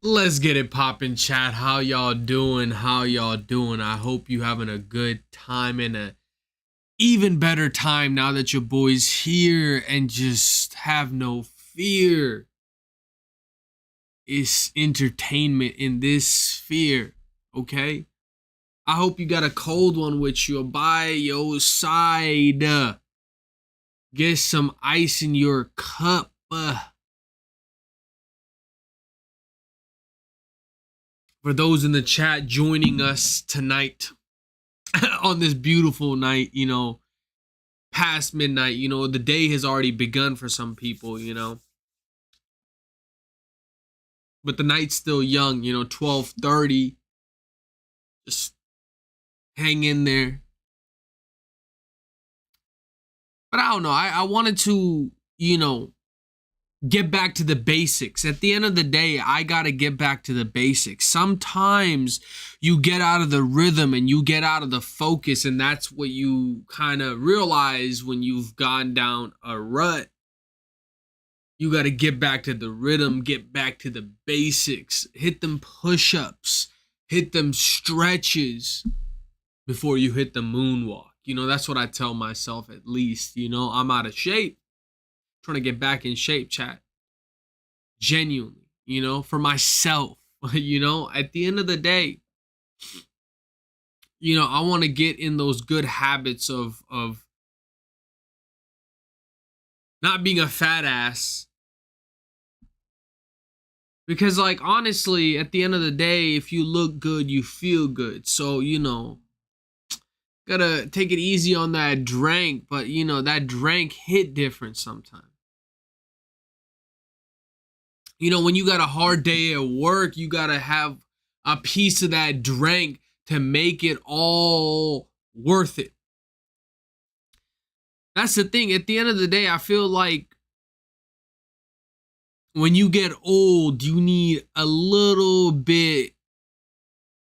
Let's get it poppin', chat. How y'all doing? How y'all doing? I hope you having a good time and a even better time now that your boy's here, and just have no fear. It's entertainment in this sphere, okay? I hope you got a cold one with you by your side. Get some ice in your cup. For those in the chat joining us tonight on this beautiful night, you know, past midnight, you know, the day has already begun for some people, you know. But the night's still young, you know, 12:30. Just hang in there. But I don't know. I wanted to, you know, get back to the basics. At the end of the day, I got to get back to the basics. Sometimes you get out of the rhythm and you get out of the focus, and that's what you kind of realize when you've gone down a rut. You got to get back to the rhythm, get back to the basics, hit them push-ups, hit them stretches before you hit the moonwalk. You know, that's what I tell myself, at least. You know, I'm out of shape. Trying to get back in shape, chat. Genuinely, you know, for myself. You know, at the end of the day, you know, I want to get in those good habits of not being a fat ass. Because, like, honestly, at the end of the day, if you look good, you feel good. So, you know, Gotta take it easy on that drink, but you know, that drink hit different sometimes. You know, when you got a hard day at work, you gotta have a piece of that drink to make it all worth it. That's the thing. At the end of the day, I feel like when you get old, you need a little bit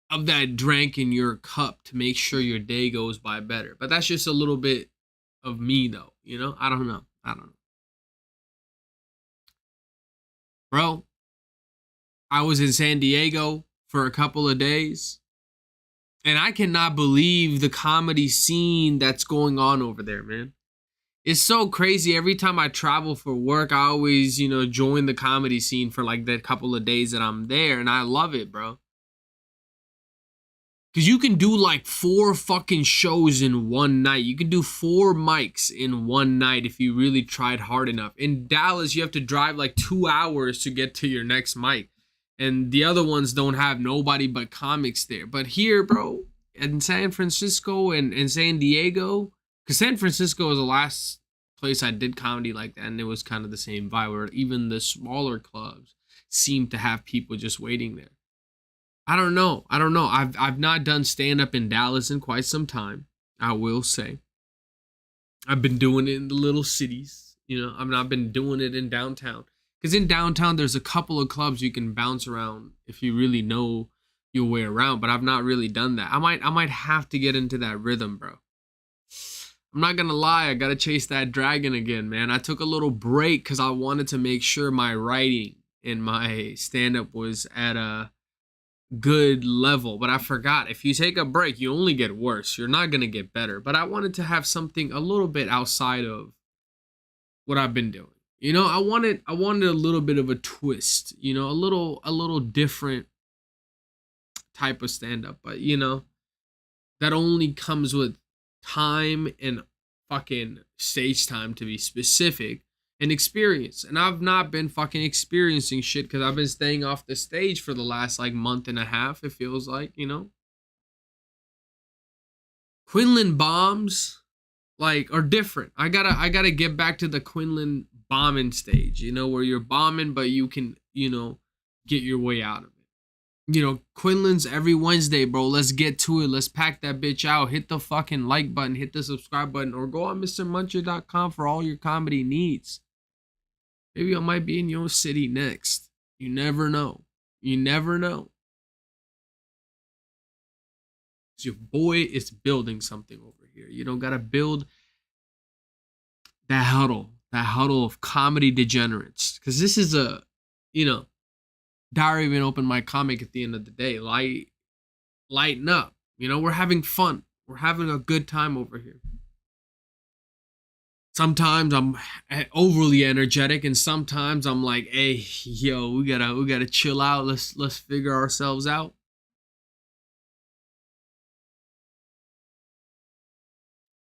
of that drink in your cup to make sure your day goes by better. But that's just a little bit of me, though. You know, I don't know. Bro, I was in San Diego for a couple of days, and I cannot believe the comedy scene that's going on over there, man. It's so crazy. Every time I travel for work, I always, you know, join the comedy scene for like that couple of days that I'm there, and I love it, bro. Because you can do like 4 fucking shows in one night. You can do 4 mics in one night if you really tried hard enough. In Dallas, you have to drive like 2 hours to get to your next mic. And the other ones don't have nobody but comics there. But here, bro, in San Francisco and San Diego, because San Francisco was the last place I did comedy like that, and it was kind of the same vibe where even the smaller clubs seem to have people just waiting there. I don't know. I've not done stand up in Dallas in quite some time. I will say. I've been doing it in the little cities. You know, I've not been doing it in downtown. Because in downtown, there's a couple of clubs you can bounce around if you really know your way around. But I've not really done that. I might have to get into that rhythm, bro. I'm not gonna lie. I gotta chase that dragon again, man. I took a little break because I wanted to make sure my writing and my stand up was at a good level, but I forgot if you take a break you only get worse. You're not going to get better. But I wanted to have something a little bit outside of what I've been doing. You know, I wanted a little bit of a twist, you know, a little different type of stand up, but you know, that only comes with time and fucking stage time, to be specific, and experience. And I've not been fucking experiencing shit because I've been staying off the stage for the last like month and a half, it feels like, you know. Quinlan bombs like are different. I gotta get back to the Quinlan bombing stage, you know, where you're bombing but you can, you know, get your way out of it. You know, Quinlan's every Wednesday, bro. Let's get to it. Let's pack that bitch out. Hit the fucking like button, hit the subscribe button, or go on Mr.Muncher.com for all your comedy needs. Maybe I might be in your city next. You never know. You never know. Your boy is building something over here. You don't gotta build that huddle of comedy degenerates. Because this is a, you know, diary of an open mic comic at the end of the day. Lighten up. You know, we're having fun. We're having a good time over here. Sometimes I'm overly energetic, and sometimes I'm like, hey, yo, we gotta chill out. Let's figure ourselves out.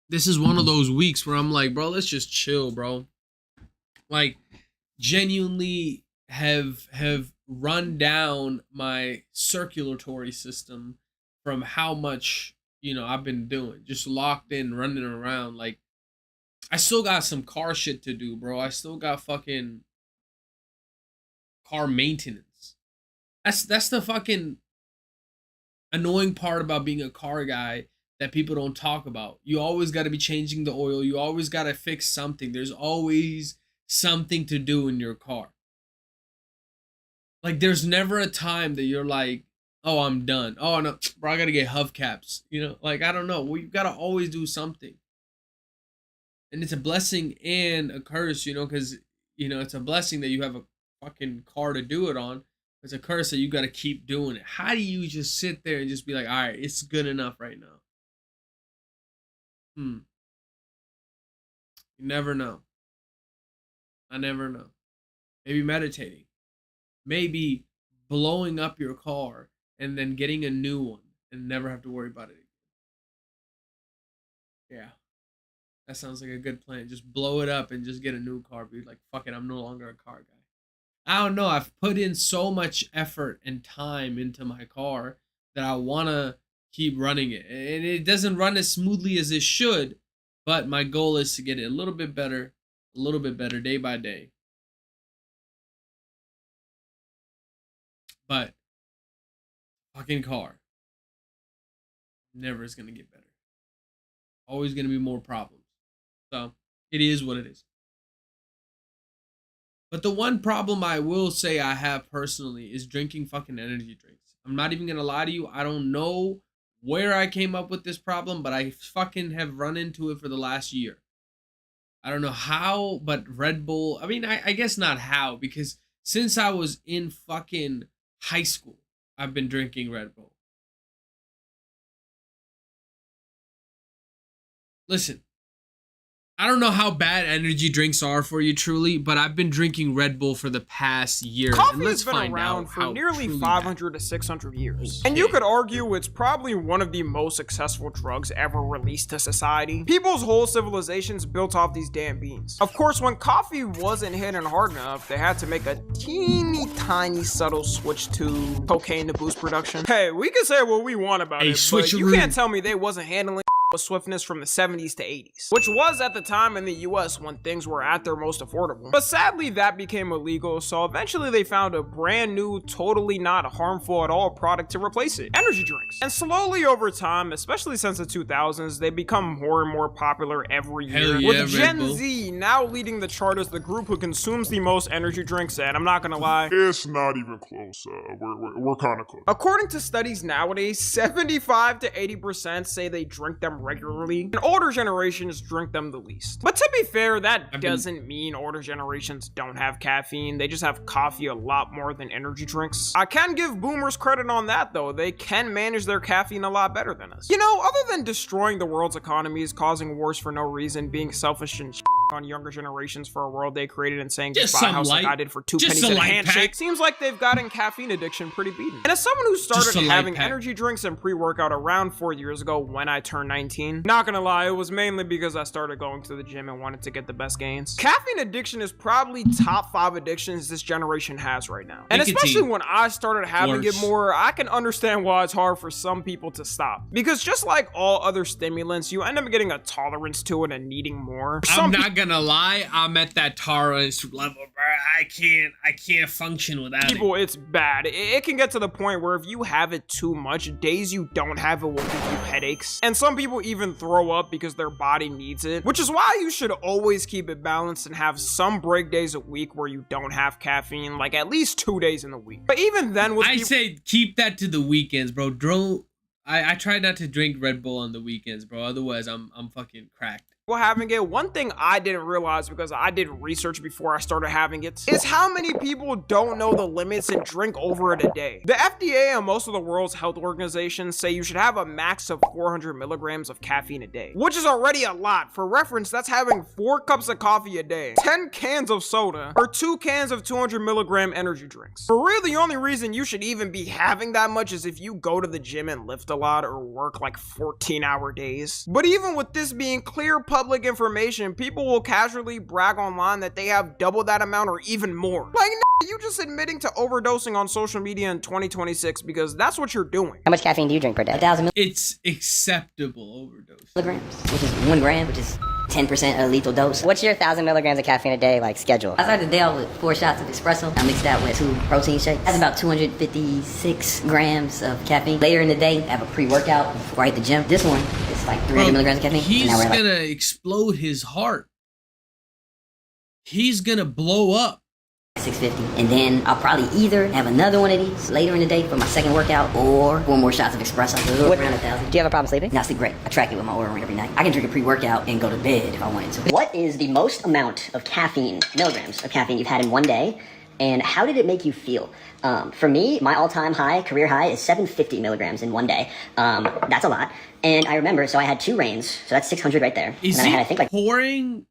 This is one of those weeks where I'm like, bro, let's just chill, bro. Like, genuinely have run down my circulatory system from how much, you know, I've been doing. Just locked in, running around. Like, I still got some car shit to do, bro. I still got fucking car maintenance. That's the fucking annoying part about being a car guy that people don't talk about. You always got to be changing the oil. You always got to fix something. There's always something to do in your car. Like, there's never a time that you're like, oh, I'm done. Oh, no, bro, I got to get hubcaps. You know, like, I don't know. Well, you got to always do something. And it's a blessing and a curse, you know, because, you know, it's a blessing that you have a fucking car to do it on. It's a curse that you got to keep doing it. How do you just sit there and just be like, all right, it's good enough right now? You never know. I never know. Maybe meditating. Maybe blowing up your car and then getting a new one and never have to worry about it again. Yeah. That sounds like a good plan. Just blow it up and just get a new car. Be like, fuck it, I'm no longer a car guy. I don't know. I've put in so much effort and time into my car that I want to keep running it. And it doesn't run as smoothly as it should, but my goal is to get it a little bit better day by day. But fucking car never is going to get better. Always going to be more problems. So it is what it is. But the one problem I will say I have personally is drinking fucking energy drinks. I'm not even going to lie to you. I don't know where I came up with this problem, but I fucking have run into it for the last year. I don't know how, but Red Bull, I mean, I guess not how, because since I was in fucking high school, I've been drinking Red Bull. Listen, I don't know how bad energy drinks are for you truly, but I've been drinking Red Bull for the past year. Coffee has been around for nearly 500 to 600 years. Okay. And you could argue it's probably one of the most successful drugs ever released to society. People's whole civilizations built off these damn beans. Of course, when coffee wasn't hitting hard enough, they had to make a teeny tiny subtle switch to cocaine to boost production. Hey, we can say what we want about it, but you can't tell me they wasn't handling swiftness from the 70s to 80s, which was at the time in the US when things were at their most affordable. But sadly that became illegal, so eventually they found a brand new, totally not harmful at all product to replace it: energy drinks. And slowly over time, especially since the 2000s, they become more and more popular every year, with Gen Z now leading the chart as the group who consumes the most energy drinks, and I'm not gonna lie, it's not even close. We're kind of close. According to studies nowadays, 75 to 80% say they drink them regularly, and older generations drink them the least. But to be fair, that doesn't mean older generations don't have caffeine. They just have coffee a lot more than energy drinks. I can give boomers credit on that though. They can manage their caffeine a lot better than us. You know, other than destroying the world's economies, causing wars for no reason, being selfish and on younger generations for a world they created, and saying goodbye house like I did for 2 pennies and a handshake, seems like they've gotten caffeine addiction pretty beaten. And as someone who started having energy drinks and pre-workout around 4 years ago when I turned 19, not gonna lie, it was mainly because I started going to the gym and wanted to get the best gains. Caffeine addiction is probably top 5 addictions this generation has right now. And especially when I started having it more, I can understand why it's hard for some people to stop. Because just like all other stimulants, you end up getting a tolerance to it and needing more. I'm not gonna lie, I'm at that tolerance level, bro. I can't function without it. It's bad. It can get to the point where if you have it too much, days you don't have it will give you headaches. And some people even throw up because their body needs it, which is why you should always keep it balanced and have some break days a week where you don't have caffeine, like at least 2 days in the week. But even then, with I say keep that to the weekends, bro. I try not to drink Red Bull on the weekends, bro. Otherwise, I'm fucking cracked. Having it, one thing I didn't realize because I did research before I started having it is how many people don't know the limits and drink over it a day. The FDA and most of the world's health organizations say you should have a max of 400 milligrams of caffeine a day, which is already a lot. For reference, that's having 4 cups of coffee a day, 10 cans of soda, or 2 cans of 200 milligram energy drinks. For real, the only reason you should even be having that much is if you go to the gym and lift a lot or work like 14-hour days. But even with this being clear public information, people will casually brag online that they have double that amount or even more. Like, you just admitting to overdosing on social media in 2026 because that's what you're doing. How much caffeine do you drink per day? 1,000 It's acceptable overdose. Milligrams, which is 1 gram, which is 10% a lethal dose. What's your 1,000 milligrams of caffeine a day like schedule? I started the day out with 4 shots of espresso. I mixed that with 2 protein shakes. That's about 256 grams of caffeine. Later in the day, I have a pre-workout before I hit the gym. This one is like 300 milligrams of caffeine. He's gonna explode his heart. He's gonna blow up. 650, and then I'll probably either have another one of these later in the day for my second workout, or 4 more shots of espresso. So around 1,000. Do you have a problem sleeping? No, I sleep great. I track it with my Oura ring every night. I can drink a pre-workout and go to bed if I wanted to. What is the most amount of caffeine, milligrams of caffeine you've had in one day, and how did it make you feel? For me, my all-time high, career high, is 750 milligrams in one day. That's a lot. And I remember, so I had 2 rains, so that's 600 right there. Is and then he I had, I think, like pouring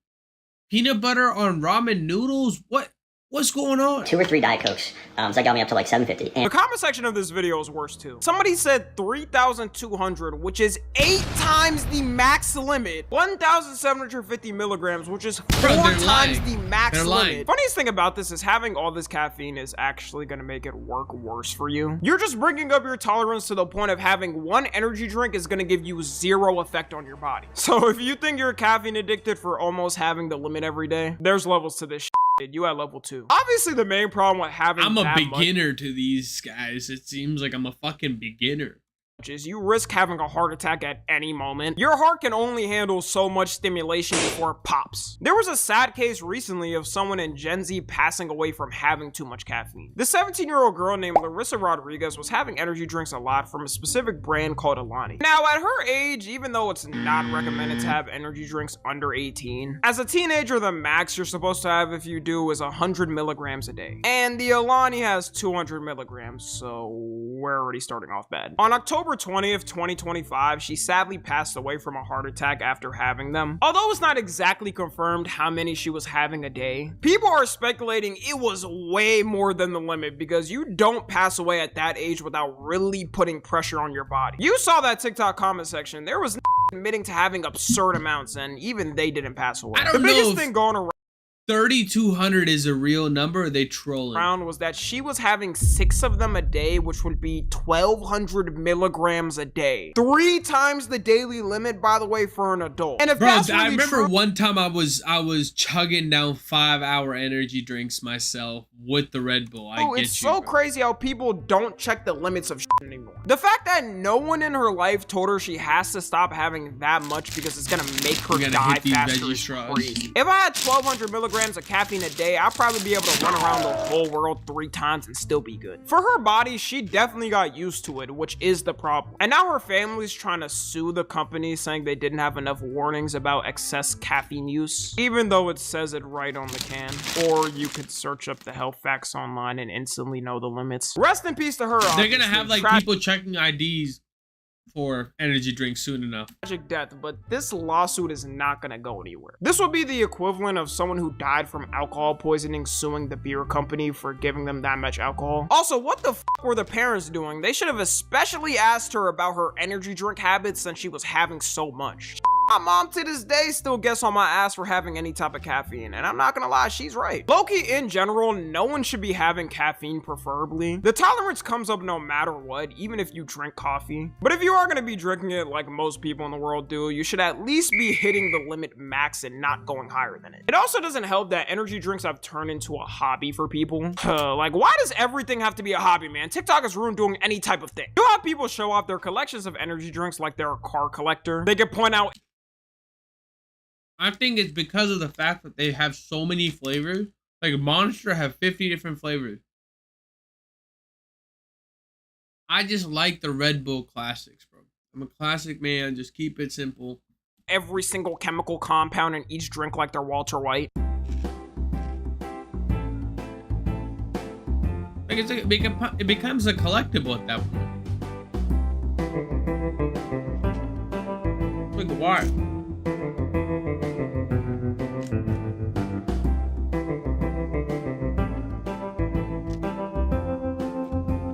peanut butter on ramen noodles? What What's going on? 2 or 3 Diet Cokes. So that got me up to like $7.50. The comment section of this video is worse too. Somebody said 3,200, which is 8 times the max limit. 1,750 milligrams, which is 4 times the max limit. Funniest thing about this is having all this caffeine is actually gonna make it work worse for you. You're just bringing up your tolerance to the point of having one energy drink is gonna give you 0 effect on your body. So if you think you're caffeine addicted for almost having the limit every day, there's levels to this shit. You at level 2. Obviously, the main problem with having I'm a beginner to these guys. It seems like I'm a fucking beginner. Is you risk having a heart attack at any moment. Your heart can only handle so much stimulation before it pops. There was a sad case recently of someone in Gen Z passing away from having too much caffeine. The 17-year-old girl named Larissa Rodriguez was having energy drinks a lot from a specific brand called Alani. Now, at her age, even though it's not recommended to have energy drinks under 18, as a teenager, the max you're supposed to have if you do is 100 milligrams a day. And the Alani has 200 milligrams, so we're already starting off bad. On October 20th, 2025, she sadly passed away from a heart attack after having them. Although it's not exactly confirmed how many she was having a day, people are speculating it was way more than the limit because you don't pass away at that age without really putting pressure on your body. You saw that TikTok comment section. There was admitting to having absurd amounts and even they didn't pass away. The biggest thing going around 3,200 is a real number, or they trolling? Was that she was having 6 of them a day, which would be 1,200 milligrams a day. 3 times the daily limit, by the way, for an adult. And if that's really I remember one time I was chugging down 5-hour energy drinks myself with the Red Bull. It's so crazy how people don't check the limits of shit anymore. The fact that no one in her life told her she has to stop having that much because it's gonna make her die faster is crazy. If I had 1,200 milligrams of caffeine a day, I'd probably be able to run around the whole world 3 times and still be good. For her body, she definitely got used to it, which is the problem. And now her family's trying to sue the company, saying they didn't have enough warnings about excess caffeine use, even though it says it right on the can. Or you could search up the health facts online and instantly know the limits. Rest in peace to her. They're gonna have like people checking IDs for energy drinks soon enough. Tragic death, but this lawsuit is not gonna go anywhere. This would be the equivalent of someone who died from alcohol poisoning suing the beer company for giving them that much alcohol. Also, what the f were the parents doing? They should have especially asked her about her energy drink habits since she was having so much. My mom to this day still gets on my ass for having any type of caffeine, and I'm not gonna lie, she's right. Low-key, in general, no one should be having caffeine preferably. The tolerance comes up no matter what, even if you drink coffee. But if you are gonna be drinking it like most people in the world do, you should at least be hitting the limit max and not going higher than it. It also doesn't help that energy drinks have turned into a hobby for people. Like, why does everything have to be a hobby, man? TikTok has ruined doing any type of thing. You have people show off their collections of energy drinks like they're a car collector. They can point out I think it's because of the fact that they have so many flavors. Like Monster have 50 different flavors. I just like the Red Bull classics, bro. I'm a classic man. Just keep it simple. Every single chemical compound in each drink like they're Walter White. Like it becomes a collectible at that point. Like why?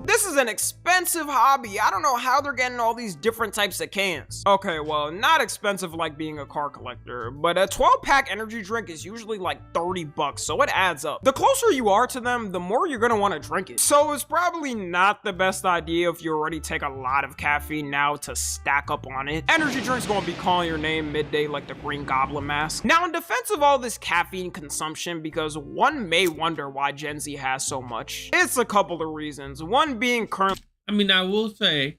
This is an expensive hobby. I don't know how they're getting all these different types of cans. Okay, well, not expensive like being a car collector, but a 12-pack energy drink is usually like 30 bucks, so it adds up. The closer you are to them, the more you're gonna want to drink it. So it's probably not the best idea if you already take a lot of caffeine now to stack up on it. Energy drinks gonna be calling your name midday like the Green Goblin mask. Now, in defense of all this caffeine consumption, because one may wonder why Gen Z has so much, it's a couple of reasons. One being current. I mean, I will say,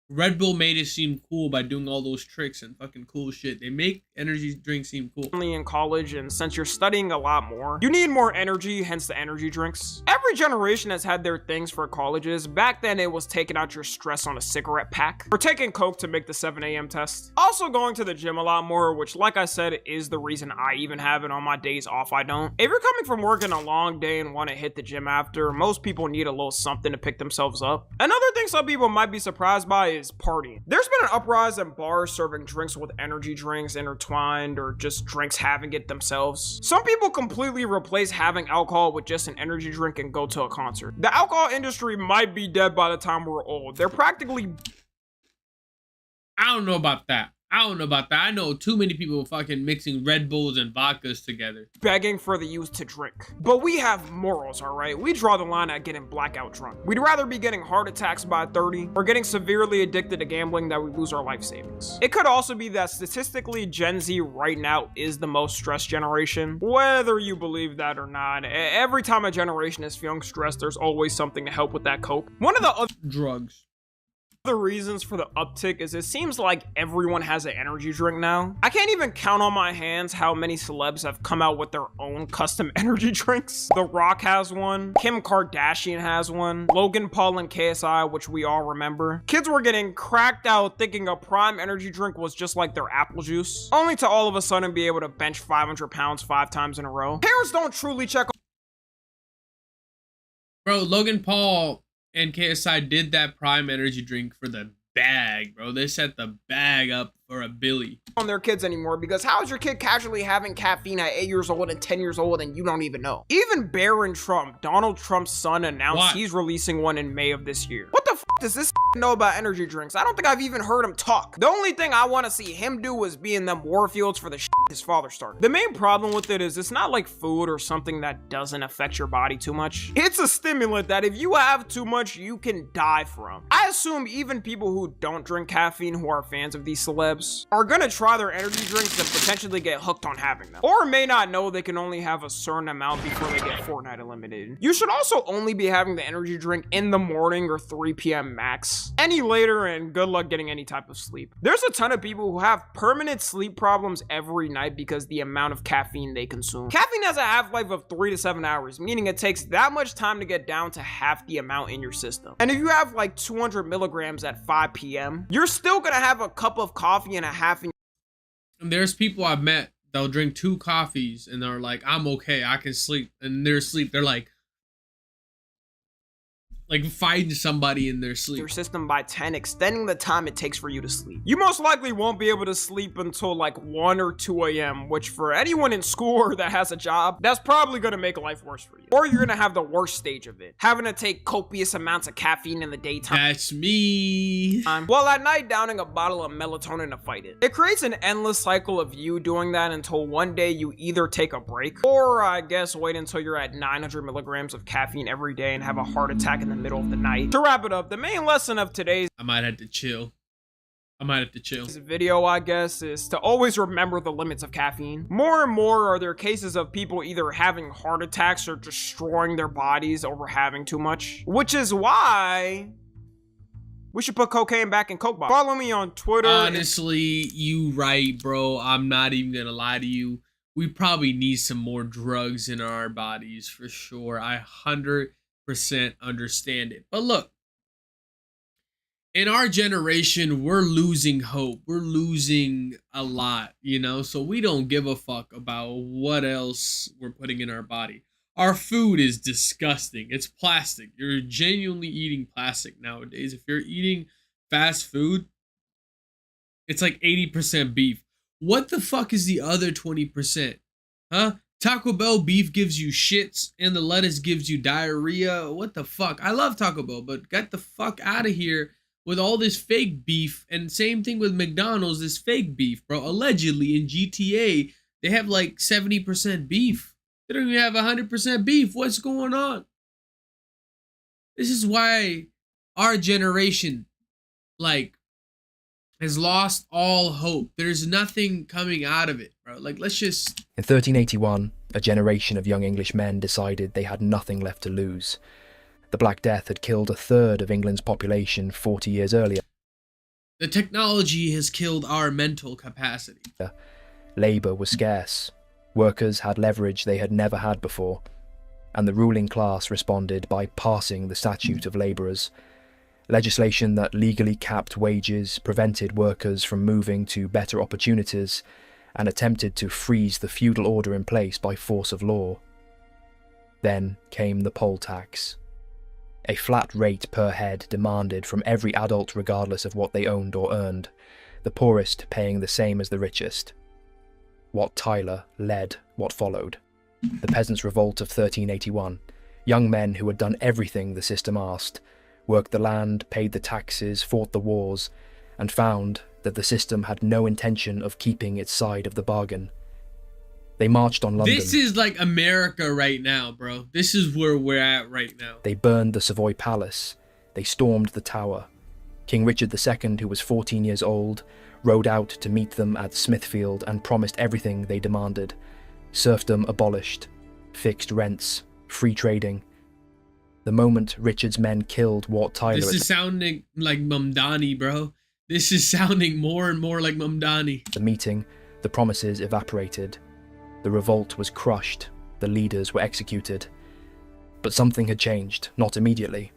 Red Bull made it seem cool by doing all those tricks and fucking cool shit. They make energy drinks seem cool. In college, and since you're studying a lot more, you need more energy, hence the energy drinks. Every generation has had their things for colleges. Back then, it was taking out your stress on a cigarette pack, or taking coke to make the 7 a.m. test. Also going to the gym a lot more, which like I said, is the reason I even have it on my days off I don't. If you're coming from working a long day and want to hit the gym after, most people need a little something to pick themselves up. Another thing some people might be surprised by is is partying. There's been an uprise in bars serving drinks with energy drinks intertwined or just drinks having it themselves. Some people completely replace having alcohol with just an energy drink and go to a concert. The alcohol industry might be dead by the time we're old. They're practically... I don't know about that. I know too many people fucking mixing Red Bulls and vodkas together. Begging for the youth to drink. But we have morals, alright? We draw the line at getting blackout drunk. We'd rather be getting heart attacks by 30 or getting severely addicted to gambling that we lose our life savings. It could also be that statistically Gen Z right now is the most stressed generation. Whether you believe that or not, every time a generation is feeling stressed, there's always something to help with that cope. One of the other drugs. The reasons for the uptick is it seems like everyone has an energy drink now. I can't even count on my hands how many celebs have come out with their own custom energy drinks. The Rock has one, Kim Kardashian has one, Logan Paul and KSI, which we all remember. Kids were getting cracked out thinking a prime energy drink was just like their apple juice, only to all of a sudden be able to bench 500 pounds 5 times in a row. Parents don't truly check on... Bro, Logan Paul and KSI did that prime energy drink for the bag, bro. They set the bag up for a Billy. On their kids anymore, because how is your kid casually having caffeine at 8 years old and 10 years old and you don't even know? Even Barron Trump, Donald Trump's son, announced he's releasing one in May of this year. What the f does this know about energy drinks? I don't think I've even heard him talk. The only thing I want to see him do is be in them warfields for the his father started. The main problem with it is it's not like food or something that doesn't affect your body too much. It's a stimulant that if you have too much, you can die from. I assume even people who don't drink caffeine who are fans of these celebs are gonna try their energy drinks and potentially get hooked on having them, or may not know they can only have a certain amount before they get Fortnite eliminated. You should also only be having the energy drink in the morning or 3 p.m. max. Any later and good luck getting any type of sleep. There's a ton of people who have permanent sleep problems every night because the amount of caffeine they consume. Caffeine has a half-life of 3 to 7 hours, meaning it takes that much time to get down to half the amount in your system. And if you have like 200 milligrams at 5 p.m., you're still gonna have a cup of coffee and a half in. And there's people I've met, they'll drink 2 coffees and they're like, I'm okay, I can sleep. And they're asleep, they're like fighting somebody in their sleep. Your system by 10, extending the time it takes for you to sleep. You most likely won't be able to sleep until like 1 or 2 a.m., which for anyone in school or that has a job, that's probably gonna make life worse for you. Or you're gonna have the worst stage of it, having to take copious amounts of caffeine in the daytime. That's me. While at night downing a bottle of melatonin to fight it. It creates an endless cycle of you doing that until one day you either take a break, or I guess wait until you're at 900 milligrams of caffeine every day and have a heart attack in the middle of the night. To wrap it up, the main lesson of today's I might have to chill. Video, I guess, is to always remember the limits of caffeine. More and more are there cases of people either having heart attacks or destroying their bodies over having too much, which is why we should put cocaine back in Coke bottles. Follow me on Twitter. Honestly, you right, bro. I'm not even gonna lie to you. We probably need some more drugs in our bodies for sure. I 100% understand it. But look, in our generation, we're losing hope. We're losing a lot, you know? So we don't give a fuck about what else we're putting in our body. Our food is disgusting. It's plastic. You're genuinely eating plastic nowadays. If you're eating fast food, it's like 80% beef. What the fuck is the other 20%? Huh? Taco Bell beef gives you shits and the lettuce gives you diarrhea. What the fuck? I love Taco Bell, but get the fuck out of here with all this fake beef. And same thing with McDonald's, this fake beef, bro. Allegedly in GTA, they have like 70% beef. They don't even have 100% beef. What's going on? This is why our generation, like, has lost all hope. There's nothing coming out of it, bro. Like, let's just... In 1381, a generation of young English men decided they had nothing left to lose. The Black Death had killed a third of England's population 40 years earlier. The technology has killed our mental capacity. Labour was scarce. Workers had leverage they had never had before. And the ruling class responded by passing the Statute of Labourers, legislation that legally capped wages, prevented workers from moving to better opportunities, and attempted to freeze the feudal order in place by force of law. Then came the poll tax. A flat rate per head demanded from every adult regardless of what they owned or earned, the poorest paying the same as the richest. Wat Tyler led what followed. The Peasants' Revolt of 1381. Young men who had done everything the system asked, worked the land, paid the taxes, fought the wars, and found that the system had no intention of keeping its side of the bargain. They marched on London. This is like America right now, bro. This is where we're at right now. They burned the Savoy Palace. They stormed the Tower. King Richard II, who was 14 years old, rode out to meet them at Smithfield and promised everything they demanded. Serfdom abolished, fixed rents, free trading. The moment Richard's men killed Wat Tyler... This is sounding like Mamdani, bro. This is sounding more and more like Mamdani. The meeting, the promises evaporated. The revolt was crushed. The leaders were executed. But something had changed, not immediately.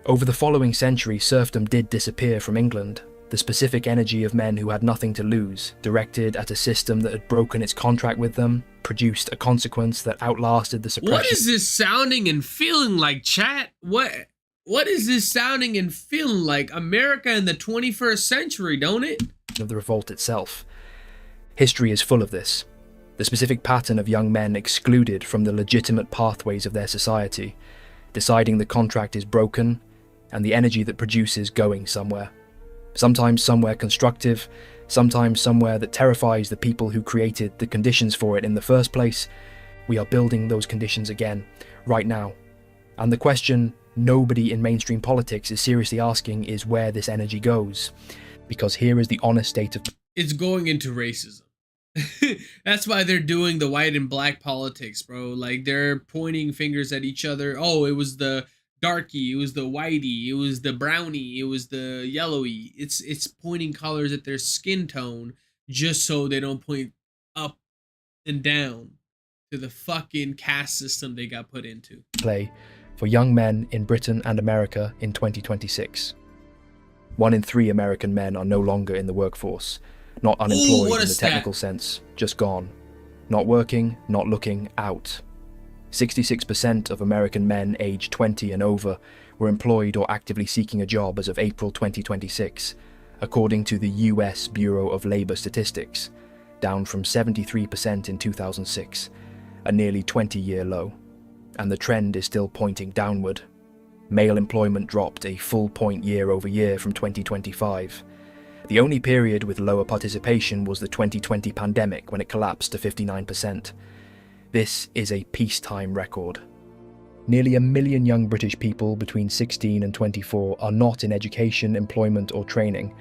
Over the following century, serfdom did disappear from England. The specific energy of men who had nothing to lose, directed at a system that had broken its contract with them, produced a consequence that outlasted the suppression. What is this sounding and feeling like, chat? What is this sounding and feeling like? America in the 21st century, don't it? Of the revolt itself. History is full of this. The specific pattern of young men excluded from the legitimate pathways of their society, deciding the contract is broken, and the energy that produces going somewhere. Sometimes somewhere constructive, sometimes somewhere that terrifies the people who created the conditions for it in the first place. We are building those conditions again, right now. And the question nobody in mainstream politics is seriously asking is where this energy goes. Because here is the honest state of... It's going into racism. That's why they're doing the white and black politics, bro. Like, they're pointing fingers at each other. Oh, it was the darky, it was the whitey, it was the brownie, it was the yellowy. It's pointing colors at their skin tone just so they don't point up and down to the fucking caste system they got put into. Play for young men in Britain and America in 2026. 1 in 3 American men are no longer in the workforce. Not unemployed in the technical sense, just gone. Not working, not looking, out. 66% of American men aged 20 and over were employed or actively seeking a job as of April 2026, according to the US Bureau of Labor Statistics, down from 73% in 2006, a nearly 20-year low. And the trend is still pointing downward. Male employment dropped a full point year over year from 2025. The only period with lower participation was the 2020 pandemic, when it collapsed to 59%. This is a peacetime record. Nearly 1 million young British people between 16 and 24 are not in education, employment or training.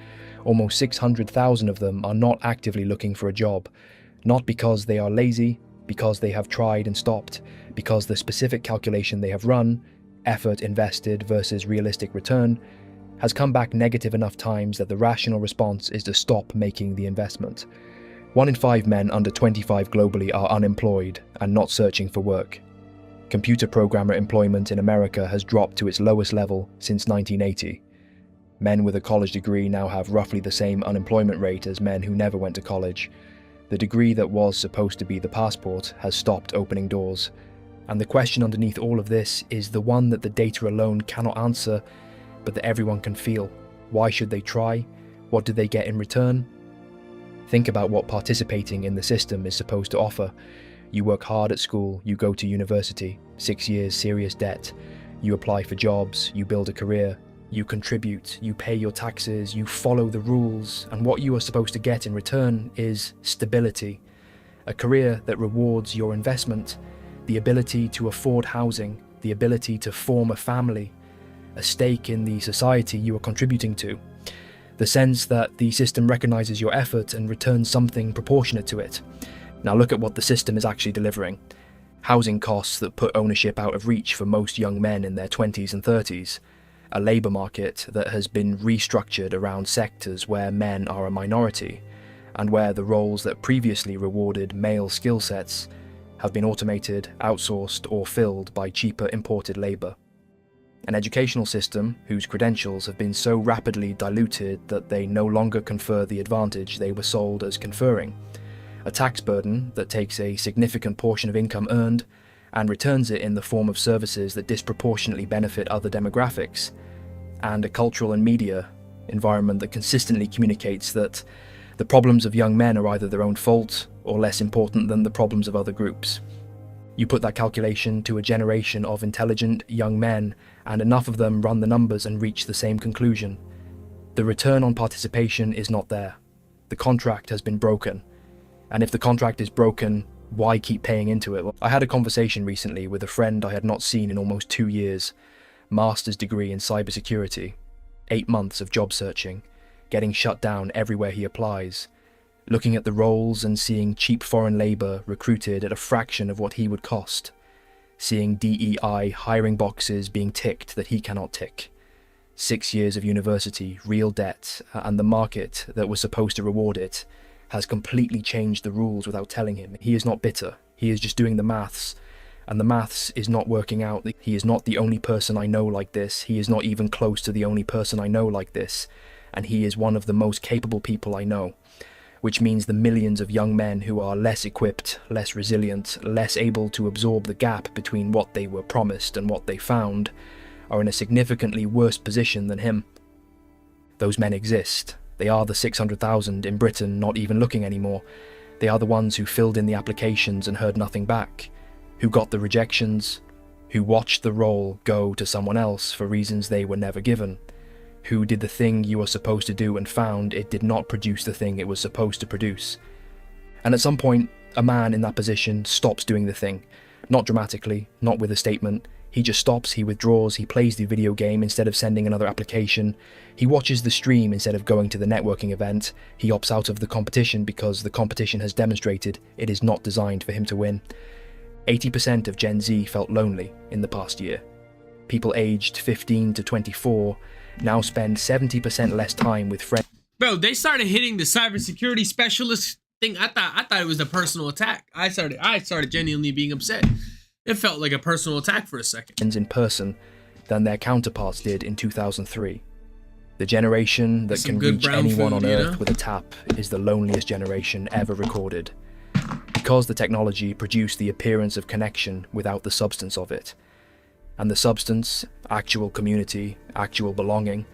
Almost 600,000 of them are not actively looking for a job, not because they are lazy, because they have tried and stopped, because the specific calculation they have run, effort invested versus realistic return, has come back negative enough times that the rational response is to stop making the investment. 1 in 5 men under 25 globally are unemployed and not searching for work. Computer programmer employment in America has dropped to its lowest level since 1980. Men with a college degree now have roughly the same unemployment rate as men who never went to college. The degree that was supposed to be the passport has stopped opening doors. And the question underneath all of this is the one that the data alone cannot answer, but that everyone can feel. Why should they try? What do they get in return? Think about what participating in the system is supposed to offer. You work hard at school, you go to university, 6 years serious debt. You apply for jobs, you build a career, you contribute, you pay your taxes, you follow the rules, and what you are supposed to get in return is stability. A career that rewards your investment, the ability to afford housing, the ability to form a family, a stake in the society you are contributing to, the sense that the system recognizes your effort and returns something proportionate to it. Now look at what the system is actually delivering. Housing costs that put ownership out of reach for most young men in their 20s and 30s, a labour market that has been restructured around sectors where men are a minority, and where the roles that previously rewarded male skill sets have been automated, outsourced or filled by cheaper imported labour. An educational system whose credentials have been so rapidly diluted that they no longer confer the advantage they were sold as conferring. A tax burden that takes a significant portion of income earned and returns it in the form of services that disproportionately benefit other demographics, and a cultural and media environment that consistently communicates that the problems of young men are either their own fault or less important than the problems of other groups. You put that calculation to a generation of intelligent young men, and enough of them run the numbers and reach the same conclusion. The return on participation is not there. The contract has been broken. And if the contract is broken, why keep paying into it? I had a conversation recently with a friend I had not seen in almost 2 years. Master's degree in cybersecurity, 8 months of job searching, getting shut down everywhere he applies, looking at the roles and seeing cheap foreign labour recruited at a fraction of what he would cost, seeing DEI hiring boxes being ticked that he cannot tick, 6 years of university, real debt, and the market that was supposed to reward it has completely changed the rules without telling him. He is not bitter, he is just doing the maths, and the maths is not working out. He is not the only person I know like this, he is not even close to the only person I know like this, and he is one of the most capable people I know. Which means the millions of young men who are less equipped, less resilient, less able to absorb the gap between what they were promised and what they found, are in a significantly worse position than him. Those men exist. They are the 600,000 in Britain not even looking anymore. They are the ones who filled in the applications and heard nothing back, who got the rejections, who watched the role go to someone else for reasons they were never given, who did the thing you were supposed to do and found it did not produce the thing it was supposed to produce. And at some point, a man in that position stops doing the thing. Not dramatically, not with a statement. He just stops, he withdraws, he plays the video game instead of sending another application. He watches the stream instead of going to the networking event. He opts out of the competition because the competition has demonstrated it is not designed for him to win. 80% of Gen Z felt lonely in the past year. People aged 15 to 24 now spend 70% less time with friends. Bro, they started hitting the cybersecurity specialist thing. I thought it was a personal attack. I started genuinely being upset. It felt like a personal attack for a second. In person than their counterparts did in 2003. The generation that can reach anyone on Earth with a tap is the loneliest generation ever recorded. Because the technology produced the appearance of connection without the substance of it. And the substance, actual community, actual belonging,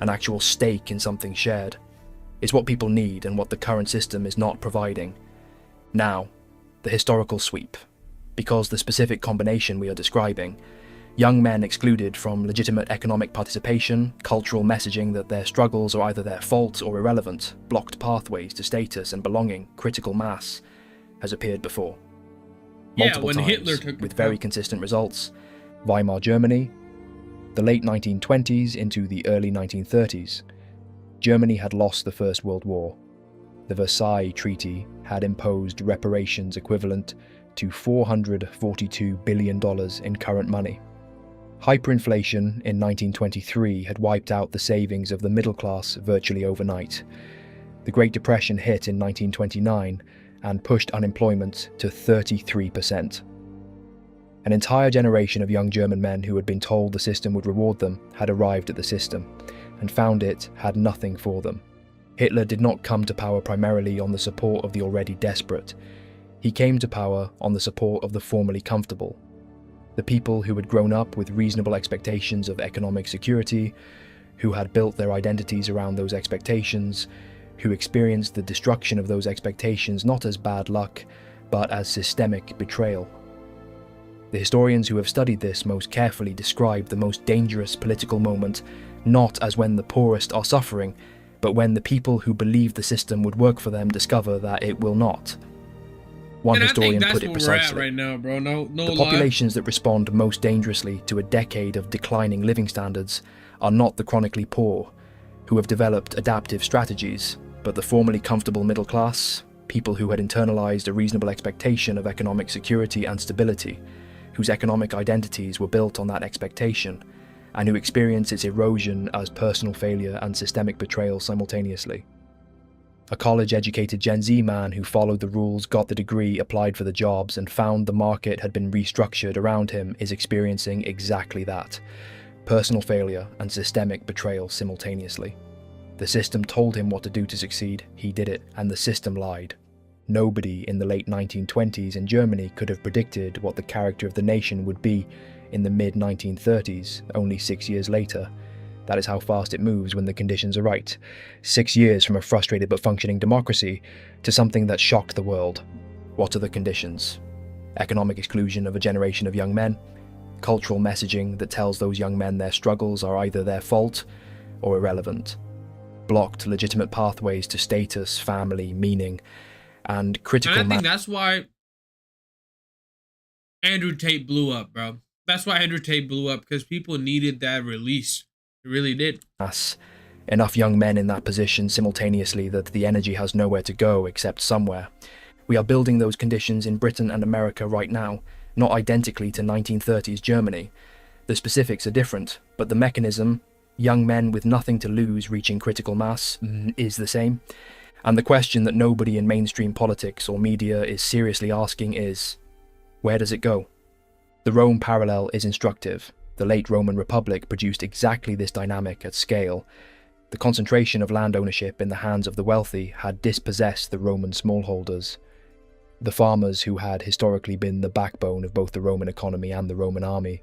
an actual stake in something shared, is what people need and what the current system is not providing. Now, the historical sweep. Because the specific combination we are describing, young men excluded from legitimate economic participation, cultural messaging that their struggles are either their fault or irrelevant, blocked pathways to status and belonging, critical mass, has appeared before. Multiple when times, Hitler took with very consistent results. Weimar Germany, the late 1920s into the early 1930s. Germany had lost the First World War. The Versailles Treaty had imposed reparations equivalent to $442 billion in current money. Hyperinflation in 1923 had wiped out the savings of the middle class virtually overnight. The Great Depression hit in 1929 and pushed unemployment to 33%. An entire generation of young German men who had been told the system would reward them had arrived at the system, and found it had nothing for them. Hitler did not come to power primarily on the support of the already desperate. He came to power on the support of the formerly comfortable. The people who had grown up with reasonable expectations of economic security, who had built their identities around those expectations, who experienced the destruction of those expectations not as bad luck, but as systemic betrayal. The historians who have studied this most carefully describe the most dangerous political moment not as when the poorest are suffering, but when the people who believe the system would work for them discover that it will not. One historian put it precisely. Right now, bro. No the populations that respond most dangerously to a decade of declining living standards are not the chronically poor, who have developed adaptive strategies, but the formerly comfortable middle class, people who had internalized a reasonable expectation of economic security and stability, whose economic identities were built on that expectation, and who experience its erosion as personal failure and systemic betrayal simultaneously. A college-educated Gen Z man who followed the rules, got the degree, applied for the jobs, and found the market had been restructured around him is experiencing exactly that. Personal failure and systemic betrayal simultaneously. The system told him what to do to succeed, he did it, and the system lied. Nobody in the late 1920s in Germany could have predicted what the character of the nation would be in the mid-1930s, only 6 years later. That is how fast it moves when the conditions are right. 6 years from a frustrated but functioning democracy to something that shocked the world. What are the conditions? Economic exclusion of a generation of young men, cultural messaging that tells those young men their struggles are either their fault or irrelevant, blocked legitimate pathways to status, family, meaning, and critical... And I think that's why Andrew Tate blew up, bro. That's why Andrew Tate blew up, because people needed that release. It really did. Enough young men in that position simultaneously that the energy has nowhere to go except somewhere. We are building those conditions in Britain and America right now, not identically to 1930s Germany. The specifics are different, but the mechanism, young men with nothing to lose reaching critical mass, is the same. And the question that nobody in mainstream politics or media is seriously asking is, where does it go? The Rome parallel is instructive. The late Roman Republic produced exactly this dynamic at scale. The concentration of land ownership in the hands of the wealthy had dispossessed the Roman smallholders. The farmers who had historically been the backbone of both the Roman economy and the Roman army.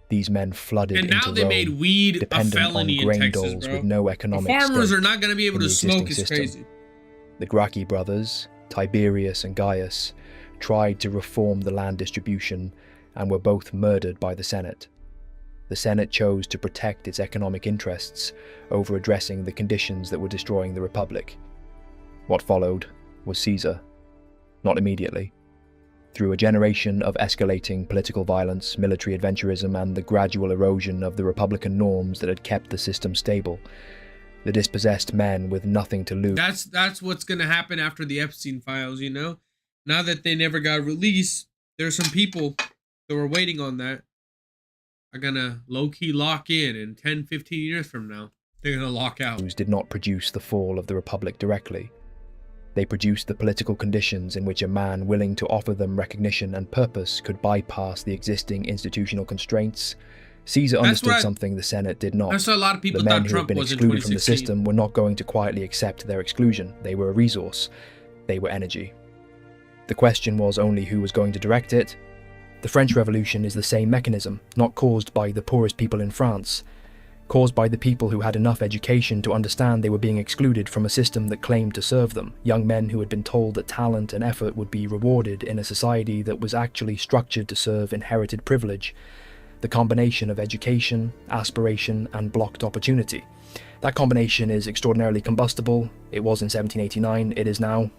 These men flooded and now into they Rome, made weed a dependent felony on grain in Texas, doles bro. with no economic The farmers stake are not going to be able in to the smoke. existing It's system. crazy. The Gracchi brothers, Tiberius and Gaius, tried to reform the land distribution and were both murdered by the Senate. The Senate chose to protect its economic interests over addressing the conditions that were destroying the Republic. What followed was Caesar. Not immediately. Through a generation of escalating political violence, military adventurism, and the gradual erosion of the Republican norms that had kept the system stable, the dispossessed men with nothing to lose. That's what's going to happen after the Epstein files, you know? Now that they never got released, there's some people that were waiting on that are going to low-key lock in 10, 15 years from now. They're going to lock out. Did not produce the fall of the Republic directly. They produced the political conditions in which a man willing to offer them recognition and purpose could bypass the existing institutional constraints. Caesar understood something the Senate did not. That's why a lot of people The men thought who had Trump been was in excluded from the 2016. system were not going to quietly accept their exclusion. They were a resource. They were energy. The question was only who was going to direct it. The French Revolution is the same mechanism, not caused by the poorest people in France, caused by the people who had enough education to understand they were being excluded from a system that claimed to serve them, young men who had been told that talent and effort would be rewarded in a society that was actually structured to serve inherited privilege, the combination of education, aspiration, and blocked opportunity. That combination is extraordinarily combustible. It was in 1789, it is now.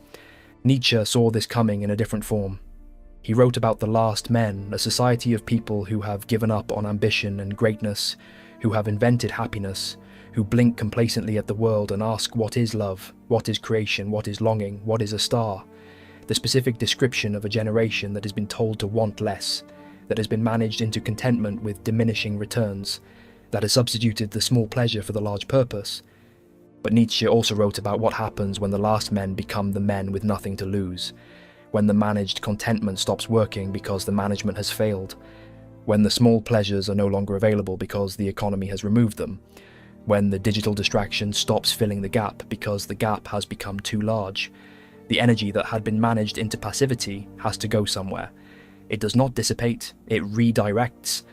Nietzsche saw this coming in a different form. He wrote about the last men, a society of people who have given up on ambition and greatness, who have invented happiness, who blink complacently at the world and ask what is love, what is creation, what is longing, what is a star. The specific description of a generation that has been told to want less, that has been managed into contentment with diminishing returns, that has substituted the small pleasure for the large purpose. But Nietzsche also wrote about what happens when the last men become the men with nothing to lose, when the managed contentment stops working because the management has failed, when the small pleasures are no longer available because the economy has removed them, when the digital distraction stops filling the gap because the gap has become too large. The energy that had been managed into passivity has to go somewhere. It does not dissipate, it redirects.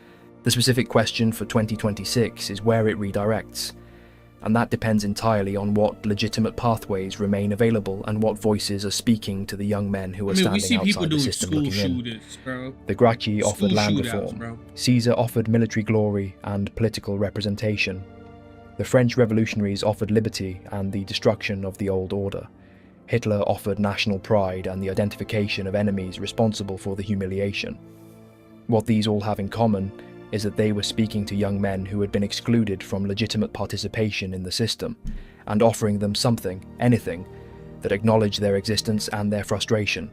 The specific question for 2026 is where it redirects. And that depends entirely on what legitimate pathways remain available and what voices are speaking to the young men who are standing outside the system looking in. Bro. The Gracchi School offered land shootouts, reform. bro. Caesar offered military glory and political representation. The French revolutionaries offered liberty and the destruction of the old order. Hitler offered national pride and the identification of enemies responsible for the humiliation. What these all have in common is that they were speaking to young men who had been excluded from legitimate participation in the system, and offering them something, anything, that acknowledged their existence and their frustration.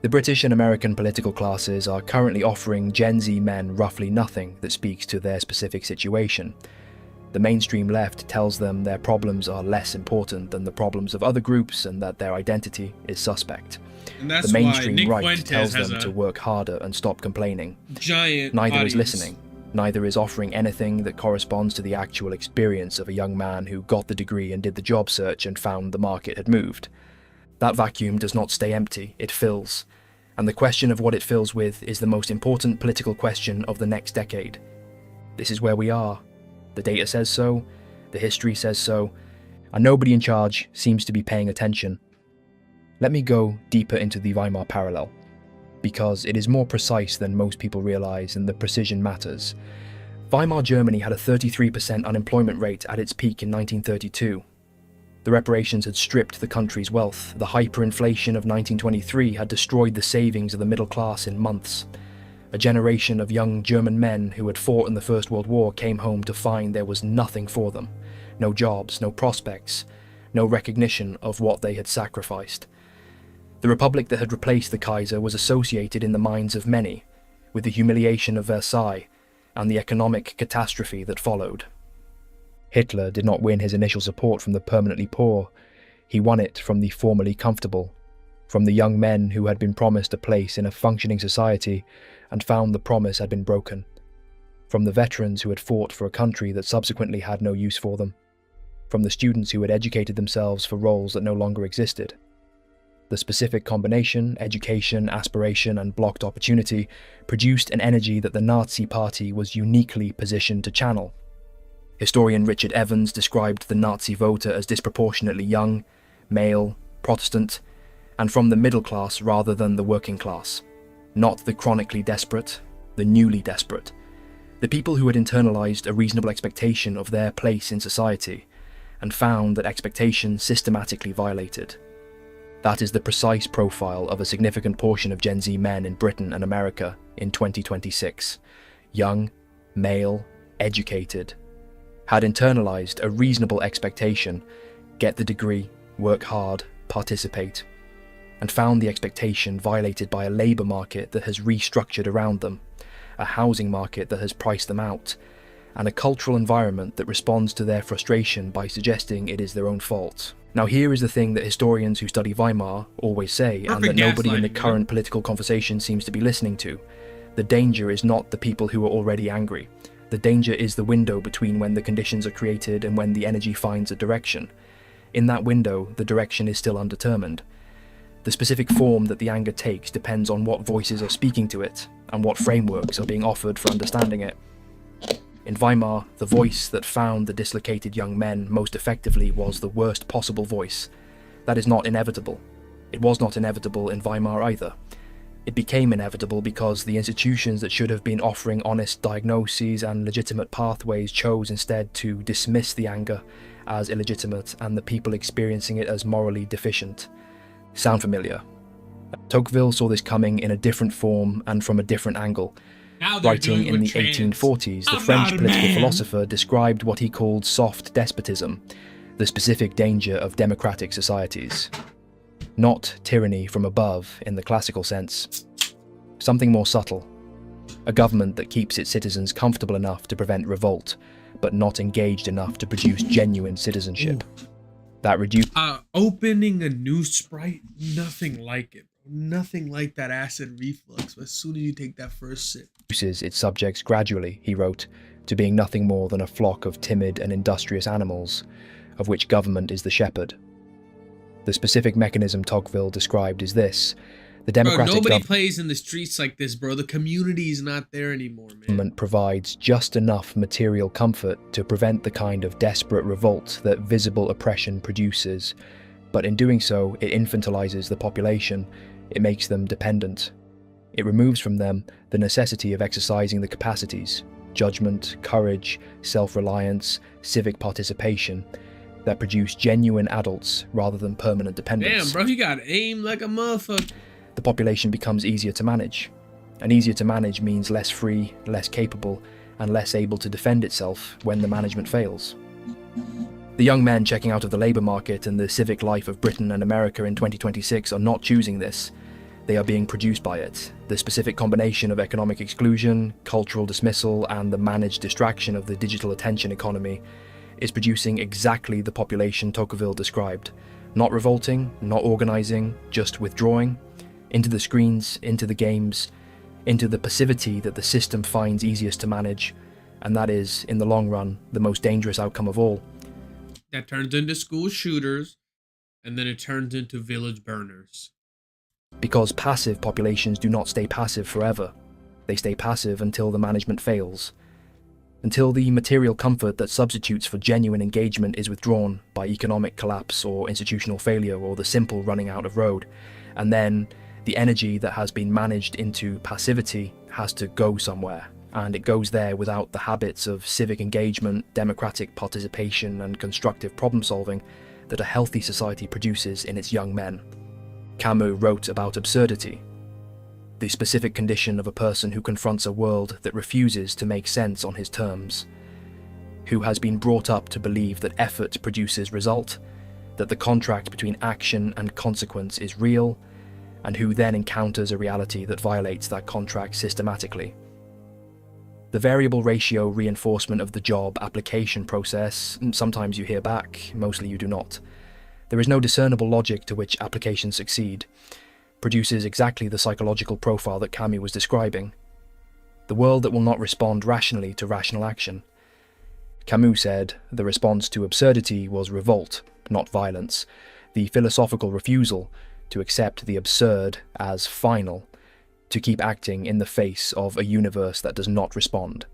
The British and American political classes are currently offering Gen Z men roughly nothing that speaks to their specific situation. The mainstream left tells them their problems are less important than the problems of other groups and that their identity is suspect. And that's The why mainstream Nick right Fuentes tells has them a to work harder and stop complaining. giant Neither audience. is listening. Neither is offering anything that corresponds to the actual experience of a young man who got the degree and did the job search and found the market had moved. That vacuum does not stay empty, it fills. And the question of what it fills with is the most important political question of the next decade. This is where we are. The data says so, the history says so, and nobody in charge seems to be paying attention. Let me go deeper into the Weimar parallel, because it is more precise than most people realize and the precision matters. Weimar Germany had a 33% unemployment rate at its peak in 1932. The reparations had stripped the country's wealth. The hyperinflation of 1923 had destroyed the savings of the middle class in months. A generation of young German men who had fought in the First World War came home to find there was nothing for them. No jobs, no prospects, no recognition of what they had sacrificed. The republic that had replaced the Kaiser was associated in the minds of many with the humiliation of Versailles and the economic catastrophe that followed. Hitler did not win his initial support from the permanently poor. He won it from the formerly comfortable, from the young men who had been promised a place in a functioning society and found the promise had been broken, from the veterans who had fought for a country that subsequently had no use for them, from the students who had educated themselves for roles that no longer existed. The specific combination, education, aspiration, and blocked opportunity produced an energy that the Nazi Party was uniquely positioned to channel. Historian Richard Evans described the Nazi voter as disproportionately young, male, Protestant, and from the middle class rather than the working class. Not the chronically desperate, the newly desperate. The people who had internalized a reasonable expectation of their place in society and found that expectation systematically violated. That is the precise profile of a significant portion of Gen Z men in Britain and America in 2026. Young, male, educated, had internalized a reasonable expectation, get the degree, work hard, participate, and found the expectation violated by a labour market that has restructured around them, a housing market that has priced them out, and a cultural environment that responds to their frustration by suggesting it is their own fault. Now here is the thing that historians who study Weimar always say, and that nobody in the current political conversation seems to be listening to. The danger is not the people who are already angry. The danger is the window between when the conditions are created and when the energy finds a direction. In that window, the direction is still undetermined. The specific form that the anger takes depends on what voices are speaking to it, and what frameworks are being offered for understanding it. In Weimar, the voice that found the dislocated young men most effectively was the worst possible voice. That is not inevitable. It was not inevitable in Weimar either. It became inevitable because the institutions that should have been offering honest diagnoses and legitimate pathways chose instead to dismiss the anger as illegitimate and the people experiencing it as morally deficient. Sound familiar? Tocqueville saw this coming in a different form and from a different angle. Writing in the 1840s, the French political philosopher described what he called soft despotism, the specific danger of democratic societies. Not tyranny from above in the classical sense. Something more subtle. A government that keeps its citizens comfortable enough to prevent revolt, but not engaged enough to produce genuine citizenship. That reduces... Opening a new Sprite, nothing like it. Nothing like that acid reflux as soon as you take that first sip. Its subjects gradually, he wrote, to being nothing more than a flock of timid and industrious animals, of which government is the shepherd. The specific mechanism Tocqueville described is this. The democratic nobody plays in the streets like this, bro. The community is not there anymore, man. Government provides just enough material comfort to prevent the kind of desperate revolt that visible oppression produces, but in doing so, it infantilizes the population. It makes them dependent. It removes from them the necessity of exercising the capacities, judgment, courage, self-reliance, civic participation, that produce genuine adults rather than permanent dependence. Damn, bro, you got aim like a motherfucker. The population becomes easier to manage. And easier to manage means less free, less capable, and less able to defend itself when the management fails. The young men checking out of the labour market and the civic life of Britain and America in 2026 are not choosing this. They are being produced by it. The specific combination of economic exclusion, cultural dismissal, and the managed distraction of the digital attention economy is producing exactly the population Tocqueville described. Not revolting, not organising, just withdrawing into the screens, into the games, into the passivity that the system finds easiest to manage, and that is, in the long run, the most dangerous outcome of all. That turns into school shooters, and then it turns into village burners. Because passive populations do not stay passive forever. They stay passive until the management fails. Until the material comfort that substitutes for genuine engagement is withdrawn by economic collapse or institutional failure or the simple running out of road. And then the energy that has been managed into passivity has to go somewhere. And it goes there without the habits of civic engagement, democratic participation, and constructive problem solving that a healthy society produces in its young men. Camus wrote about absurdity, the specific condition of a person who confronts a world that refuses to make sense on his terms, who has been brought up to believe that effort produces result, that the contract between action and consequence is real, and who then encounters a reality that violates that contract systematically. The variable ratio reinforcement of the job application process, sometimes you hear back, mostly you do not. There is no discernible logic to which applications succeed, produces exactly the psychological profile that Camus was describing. The world that will not respond rationally to rational action. Camus said the response to absurdity was revolt, not violence, the philosophical refusal to accept the absurd as final, to keep acting in the face of a universe that does not respond.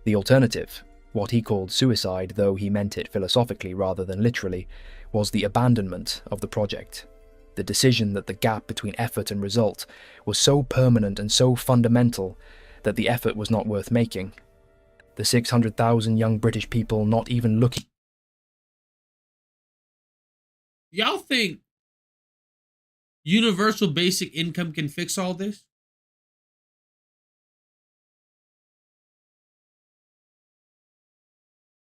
The alternative, what he called suicide, though he meant it philosophically rather than literally, was the abandonment of the project. The decision that the gap between effort and result was so permanent and so fundamental that the effort was not worth making. The 600,000 young British people not even looking. Y'all think universal basic income can fix all this?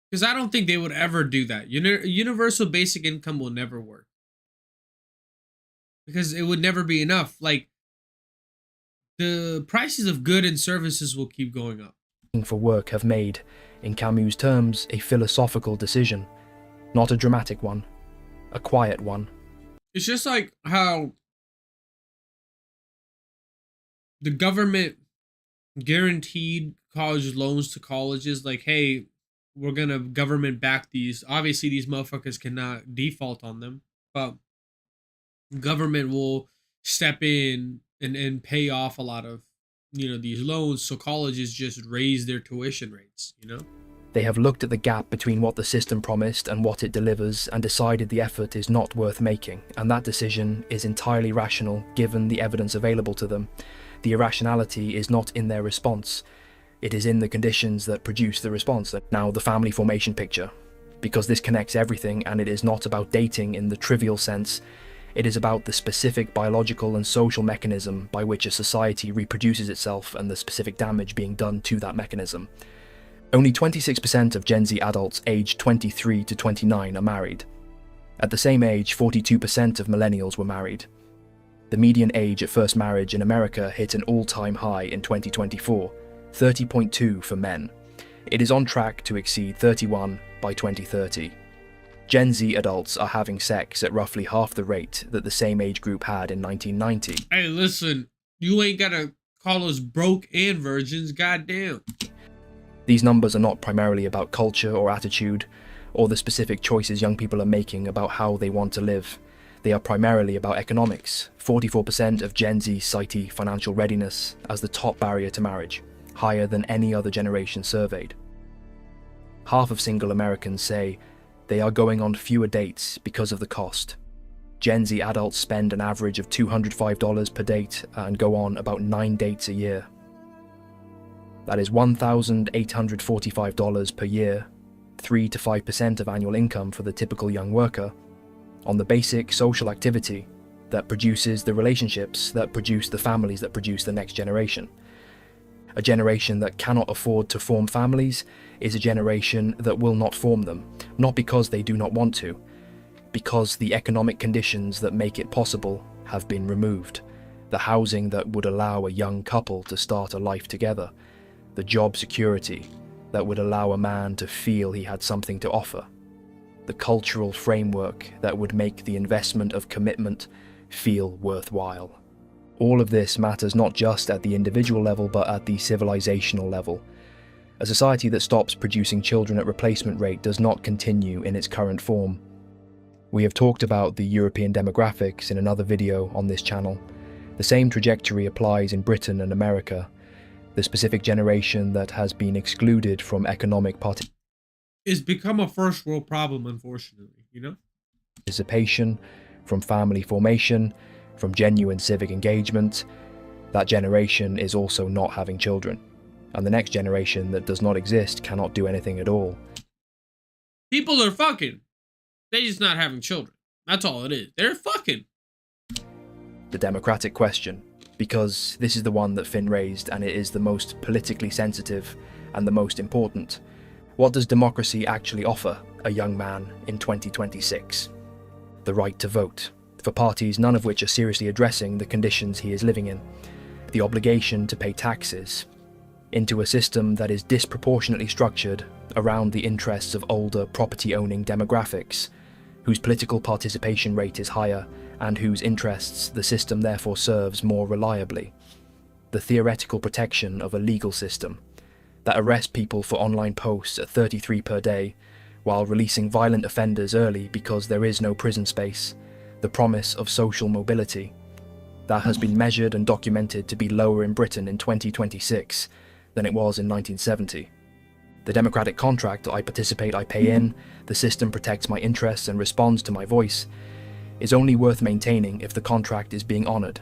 Because I don't think they would ever do that. Universal basic income will never work. Because it would never be enough. Like, the prices of goods and services will keep going up. For work have made, in Camus' terms, a philosophical decision. Not a dramatic one. A quiet one. It's just like how the government guaranteed college loans to colleges. Like, hey, we're going to government back these. Obviously, these motherfuckers cannot default on them. But government will step in and pay off a lot of, these loans. So colleges just raise their tuition rates, They have looked at the gap between what the system promised and what it delivers and decided the effort is not worth making, and that decision is entirely rational given the evidence available to them. The irrationality is not in their response. It is in the conditions that produce the response. Now, the family formation picture. Because this connects everything, and it is not about dating in the trivial sense. It is about the specific biological and social mechanism by which a society reproduces itself and the specific damage being done to that mechanism. Only 26% of Gen Z adults aged 23 to 29 are married. At the same age, 42% of millennials were married. The median age at first marriage in America hit an all-time high in 2024, 30.2 for men. It is on track to exceed 31 by 2030. Gen Z adults are having sex at roughly half the rate that the same age group had in 1990. Hey, listen, you ain't gotta call us broke and virgins, goddamn. These numbers are not primarily about culture or attitude, or the specific choices young people are making about how they want to live. They are primarily about economics. 44% of Gen Z cite financial readiness as the top barrier to marriage, higher than any other generation surveyed. Half of single Americans say they are going on fewer dates because of the cost. Gen Z adults spend an average of $205 per date and go on about 9 dates a year. That is $1,845 per year, 3 to 5% of annual income for the typical young worker, on the basic social activity that produces the relationships that produce the families that produce the next generation. A generation that cannot afford to form families is a generation that will not form them, not because they do not want to, because the economic conditions that make it possible have been removed. The housing that would allow a young couple to start a life together, the job security that would allow a man to feel he had something to offer, the cultural framework that would make the investment of commitment feel worthwhile. All of this matters not just at the individual level, but at the civilizational level. A society that stops producing children at replacement rate does not continue in its current form. We have talked about the European demographics in another video on this channel. The same trajectory applies in Britain and America. The specific generation that has been excluded from economic It's become a first world problem, unfortunately, you know? participation, from family formation, from genuine civic engagement. That generation is also not having children. And the next generation that does not exist cannot do anything at all. People are fucking. They're just not having children. That's all it is. They're fucking. The democratic question, because this is the one that Finn raised and it is the most politically sensitive and the most important. What does democracy actually offer a young man in 2026? The right to vote, for parties none of which are seriously addressing the conditions he is living in. The obligation to pay taxes, into a system that is disproportionately structured around the interests of older property-owning demographics, whose political participation rate is higher and whose interests the system therefore serves more reliably. The theoretical protection of a legal system that arrests people for online posts at 33 per day, while releasing violent offenders early because there is no prison space. The promise of social mobility that has been measured and documented to be lower in Britain in 2026 than it was in 1970. The democratic contract, I participate, I pay in, the system protects my interests and responds to my voice, is only worth maintaining if the contract is being honoured.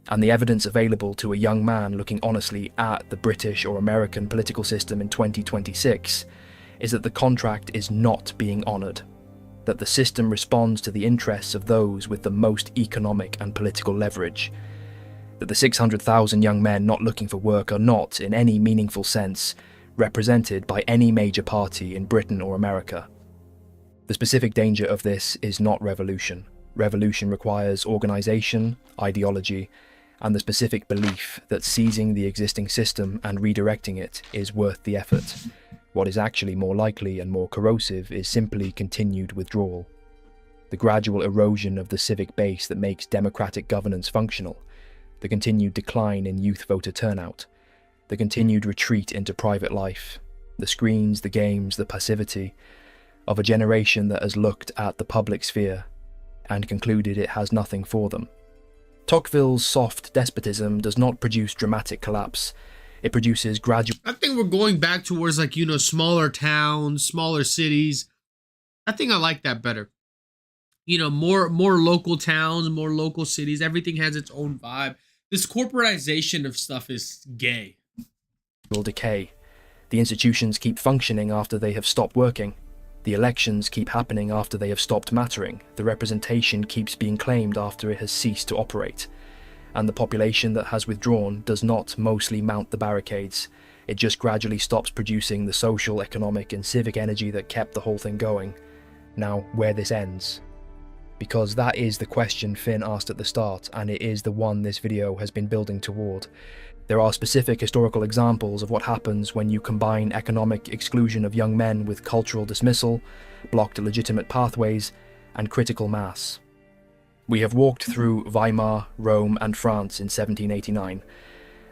And the evidence available to a young man looking honestly at the British or American political system in 2026 is that the contract is not being honoured, that the system responds to the interests of those with the most economic and political leverage, that the 600,000 young men not looking for work are not, in any meaningful sense, represented by any major party in Britain or America. The specific danger of this is not revolution. Revolution requires organisation, ideology, and the specific belief that seizing the existing system and redirecting it is worth the effort. What is actually more likely and more corrosive is simply continued withdrawal. The gradual erosion of the civic base that makes democratic governance functional, the continued decline in youth voter turnout, the continued retreat into private life, the screens, the games, the passivity of a generation that has looked at the public sphere and concluded it has nothing for them. Tocqueville's soft despotism does not produce dramatic collapse. It produces gradual... I think we're going back towards, like, you know, smaller towns, smaller cities. I think I like that better. You know, more local towns, more local cities. Everything has its own vibe. This corporatization of stuff is gay. Decay. The institutions keep functioning after they have stopped working. The elections keep happening after they have stopped mattering. The representation keeps being claimed after it has ceased to operate. And the population that has withdrawn does not mostly mount the barricades. It just gradually stops producing the social, economic, and civic energy that kept the whole thing going. Now, where this ends. Because that is the question Finn asked at the start, and it is the one this video has been building toward. There are specific historical examples of what happens when you combine economic exclusion of young men with cultural dismissal, blocked legitimate pathways, and critical mass. We have walked through Weimar, Rome, and France in 1789.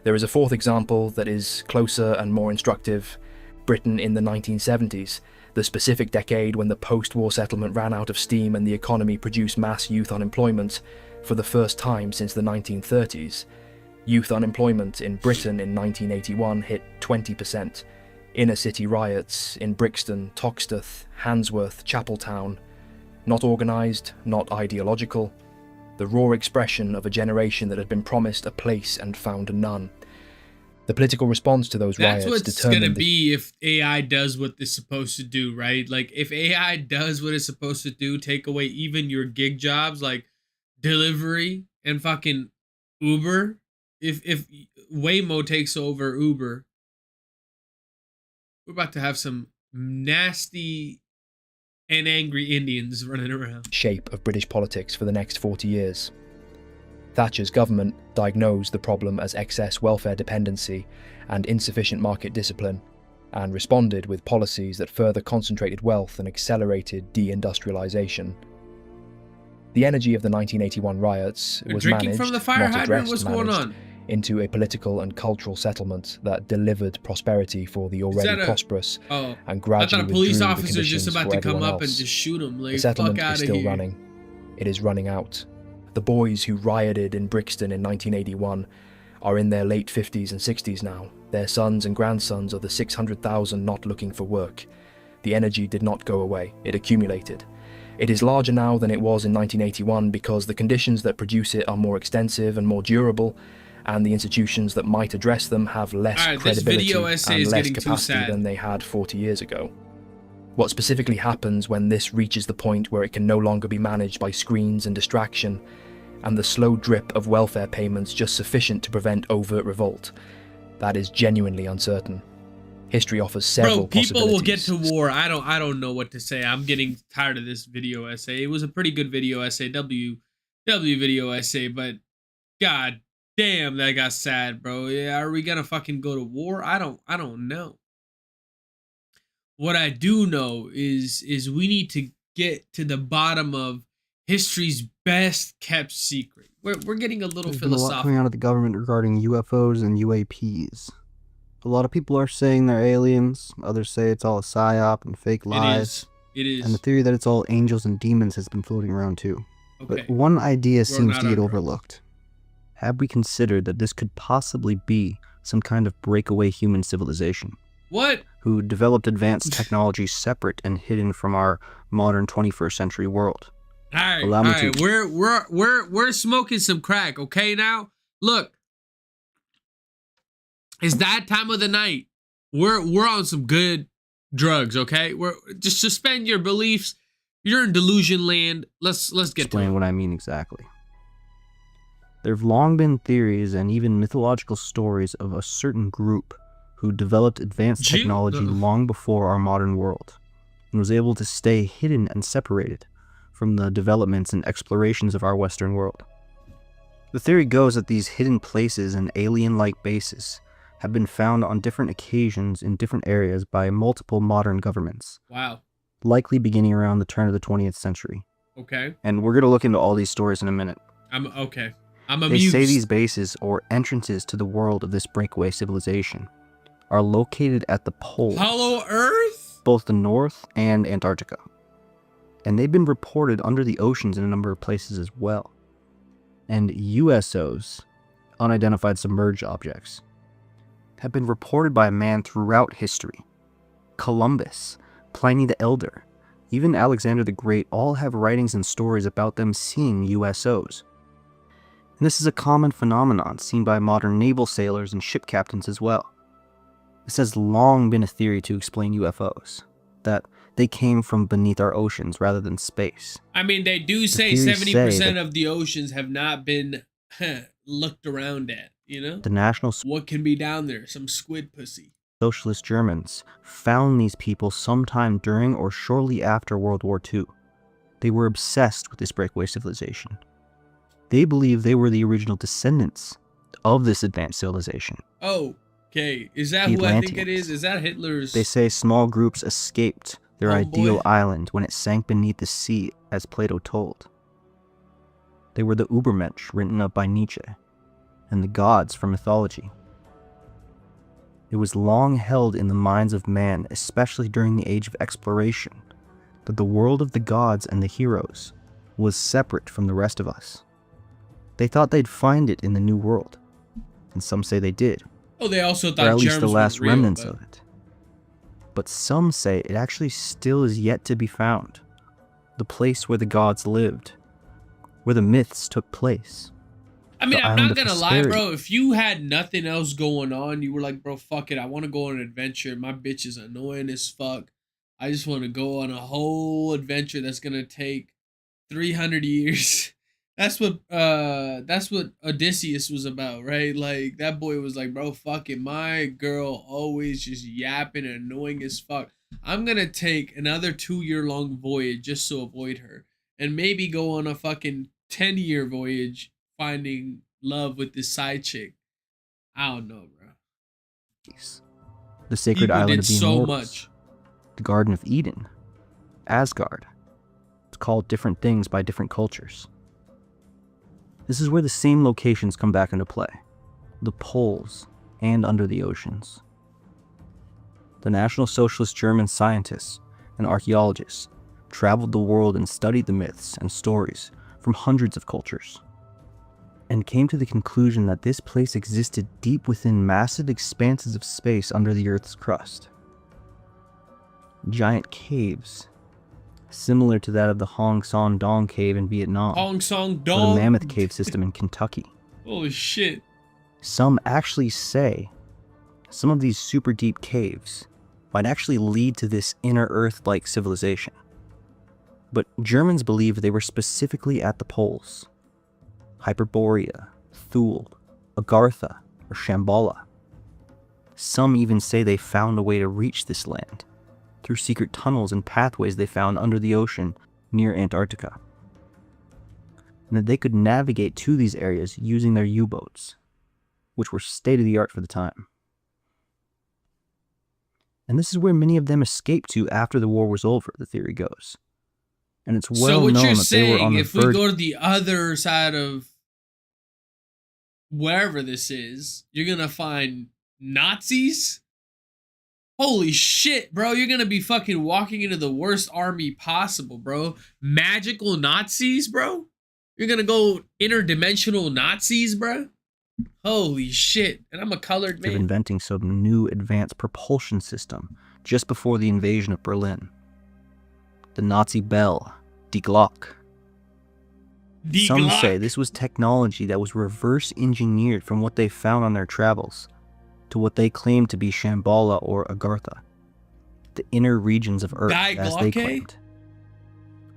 There is a fourth example that is closer and more instructive: Britain in the 1970s, the specific decade when the post-war settlement ran out of steam and the economy produced mass youth unemployment for the first time since the 1930s. Youth unemployment in Britain in 1981 hit 20%. Inner city riots in Brixton, Toxteth, Handsworth, Chapeltown. Not organised, not ideological. The raw expression of a generation that had been promised a place and found none. The political response to those riots determined... That's what's going to be if AI does what it's supposed to do, right? Like, if AI does what it's supposed to do, take away even your gig jobs like delivery and fucking Uber. If Waymo takes over Uber, we're about to have some nasty and angry Indians running around. Shape of British politics for the next 40 years. Thatcher's government diagnosed the problem as excess welfare dependency and insufficient market discipline, and responded with policies that further concentrated wealth and accelerated deindustrialization. The energy of the 1981 riots was drinking managed, from the fire not hydrant. addressed, What's managed, going on? into a political and cultural settlement that delivered prosperity for the already prosperous and gradually I thought a police withdrew the officer just conditions about for to come everyone up and else. just shoot him. Like, The settlement fuck out is of still here. running. It is running out. The boys who rioted in Brixton in 1981 are in their late 50s and 60s now. Their sons and grandsons are the 600,000 not looking for work. The energy did not go away, it accumulated. It is larger now than it was in 1981 because the conditions that produce it are more extensive and more durable, and the institutions that might address them have less credibility and less capacity than they had 40 years ago. What specifically happens when this reaches the point where it can no longer be managed by screens and distraction, and the slow drip of welfare payments just sufficient to prevent overt revolt? That is genuinely uncertain. History offers several people will get possibilities. to war. I don't know what to say. I'm getting tired of this video essay. It was a pretty good video essay, W video essay, but god damn, that got sad, bro. Yeah, are we gonna fucking go to war? I don't know. What I do know is we need to get to the bottom of history's best kept secret. We're getting a little There's been a lot philosophical. coming out of the government regarding UFOs and UAPs. A lot of people are saying they're aliens. Others say it's all a psyop and fake lies. It is. And the theory that it's all angels and demons has been floating around too. Okay. But one idea We're seems not to get on overlooked. Have we considered that this could possibly be some kind of breakaway human civilization? What? Who developed advanced technology separate and hidden from our modern 21st century world? All right. We're smoking some crack, okay? Now, look, it's that time of the night. We're on some good drugs, okay? We're just suspend your beliefs. You're in delusion land. Let's get Explain to it. what I mean exactly. There have long been theories and even mythological stories of a certain group who developed advanced technology long before our modern world and was able to stay hidden and separated from the developments and explorations of our Western world. The theory goes that these hidden places and alien-like bases have been found on different occasions in different areas by multiple modern governments. Wow. Likely beginning around the turn of the 20th century. Okay. And we're going to look into all these stories in a minute. I'm They amused. say these bases, or entrances to the world of this breakaway civilization, are located at the poles. Hollow Earth? Both the North and Antarctica. And they've been reported under the oceans in a number of places as well. And USOs, unidentified submerged objects, have been reported by man throughout history. Columbus, Pliny the Elder, even Alexander the Great all have writings and stories about them seeing USOs. And this is a common phenomenon seen by modern naval sailors and ship captains as well. This has long been a theory to explain UFOs, that they came from beneath our oceans rather than space. I mean, they do say theories 70% of the oceans have not been looked around at, you know? The National What can be down there? Some squid pussy. Socialist Germans found these people sometime during or shortly after World War II. They were obsessed with this breakaway civilization. They believe they were the original descendants of this advanced civilization. Oh, okay. Is that The who I think it Atlanteans. is? Is that Hitler's? They say small groups escaped their Oh, ideal boy. island when it sank beneath the sea, as Plato told. They were the Übermensch written up by Nietzsche, and the gods from mythology. It was long held in the minds of man, especially during the age of exploration, that the world of the gods and the heroes was separate from the rest of us. They thought they'd find it in the New World, and some say they did, Oh, they also or thought at least germs the last were real, remnants but- of it. But some say it actually still is yet to be found, the place where the gods lived, where the myths took place. I mean, the I'm island not of gonna lie, prosperity. bro. If you had nothing else going on, you were like, bro, fuck it. I want to go on an adventure. My bitch is annoying as fuck. I just want to go on a whole adventure that's gonna take 300 years. That's what Odysseus was about, right? Like, that boy was like, bro, fuck it. My girl always just yapping and annoying as fuck. I'm gonna take another 2-year-long voyage just to avoid her, and maybe go on a fucking 10-year voyage finding love with this side chick. I don't know, bro. The sacred People island did of the so immortals, much. the Garden of Eden, Asgard. It's called different things by different cultures. This is where the same locations come back into play. the poles, and under the oceans. The National Socialist German scientists and archaeologists traveled the world and studied the myths and stories from hundreds of cultures, and came to the conclusion that this place existed deep within massive expanses of space under the Earth's crust. Giant caves, similar to that of the Hong Son Dong Cave in Vietnam, Hong Song or Dong. the Mammoth Cave system in Kentucky. Holy shit. Some actually say some of these super deep caves might actually lead to this inner Earth-like civilization. But Germans believe they were specifically at the poles. Hyperborea, Thule, Agartha, or Shambhala. Some even say they found a way to reach this land through secret tunnels and pathways they found under the ocean near Antarctica, and that they could navigate to these areas using their U-boats, which were state-of-the-art for the time. And this is where many of them escaped to after the war was over, the theory goes. And it's well known that they were on the if verge. we go to the other side of wherever this is, you're gonna find Nazis? Holy shit, bro. You're gonna be fucking walking into the worst army possible, bro. Magical Nazis, bro? You're gonna go interdimensional Nazis, bro? Holy shit. And I'm a colored of man. inventing some new advanced propulsion system just before the invasion of Berlin. The Nazi Bell, Die Glock. Die Some Glock. say this was technology that was reverse engineered from what they found on their travels to what they claimed to be Shambhala or Agartha, the inner regions of Earth, Die as they Glocke? claimed.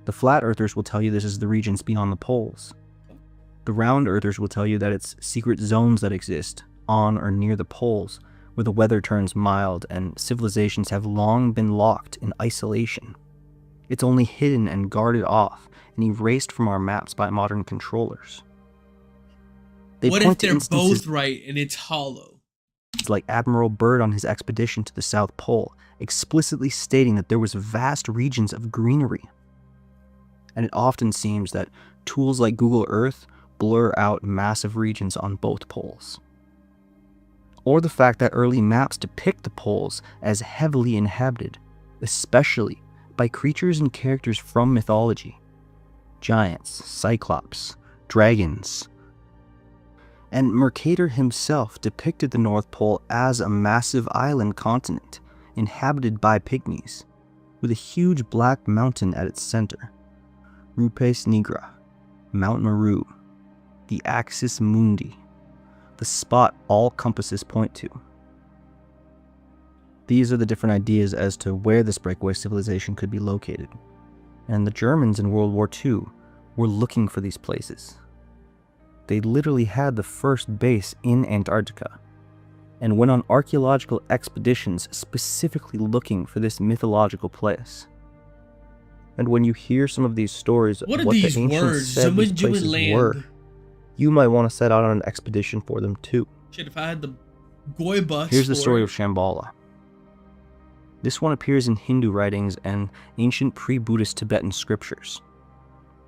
The flat earthers will tell you this is the regions beyond the poles. The round earthers will tell you that it's secret zones that exist on or near the poles where the weather turns mild and civilizations have long been locked in isolation. It's only hidden and guarded off and erased from our maps by modern controllers. They What if point to they're instances both right and it's hollow? like Admiral Byrd on his expedition to the South Pole, explicitly stating that there was vast regions of greenery. And it often seems that tools like Google Earth blur out massive regions on both poles. Or the fact that early maps depict the poles as heavily inhabited, especially by creatures and characters from mythology. Giants, cyclops, dragons. And Mercator himself depicted the North Pole as a massive island continent inhabited by pygmies, with a huge black mountain at its center. Rupes Nigra, Mount Meru, the Axis Mundi, the spot all compasses point to. These are the different ideas as to where this breakaway civilization could be located, and the Germans in World War II were looking for these places. They literally had the first base in Antarctica, and went on archaeological expeditions specifically looking for this mythological place. And when you hear some of these stories of What are what the these ancients words? said these Zumun places land. were, you might want to set out on an expedition for them too. Shit, if I had the goy bucks. Here's the for story it. of Shambhala. This one appears in Hindu writings and ancient pre-Buddhist Tibetan scriptures.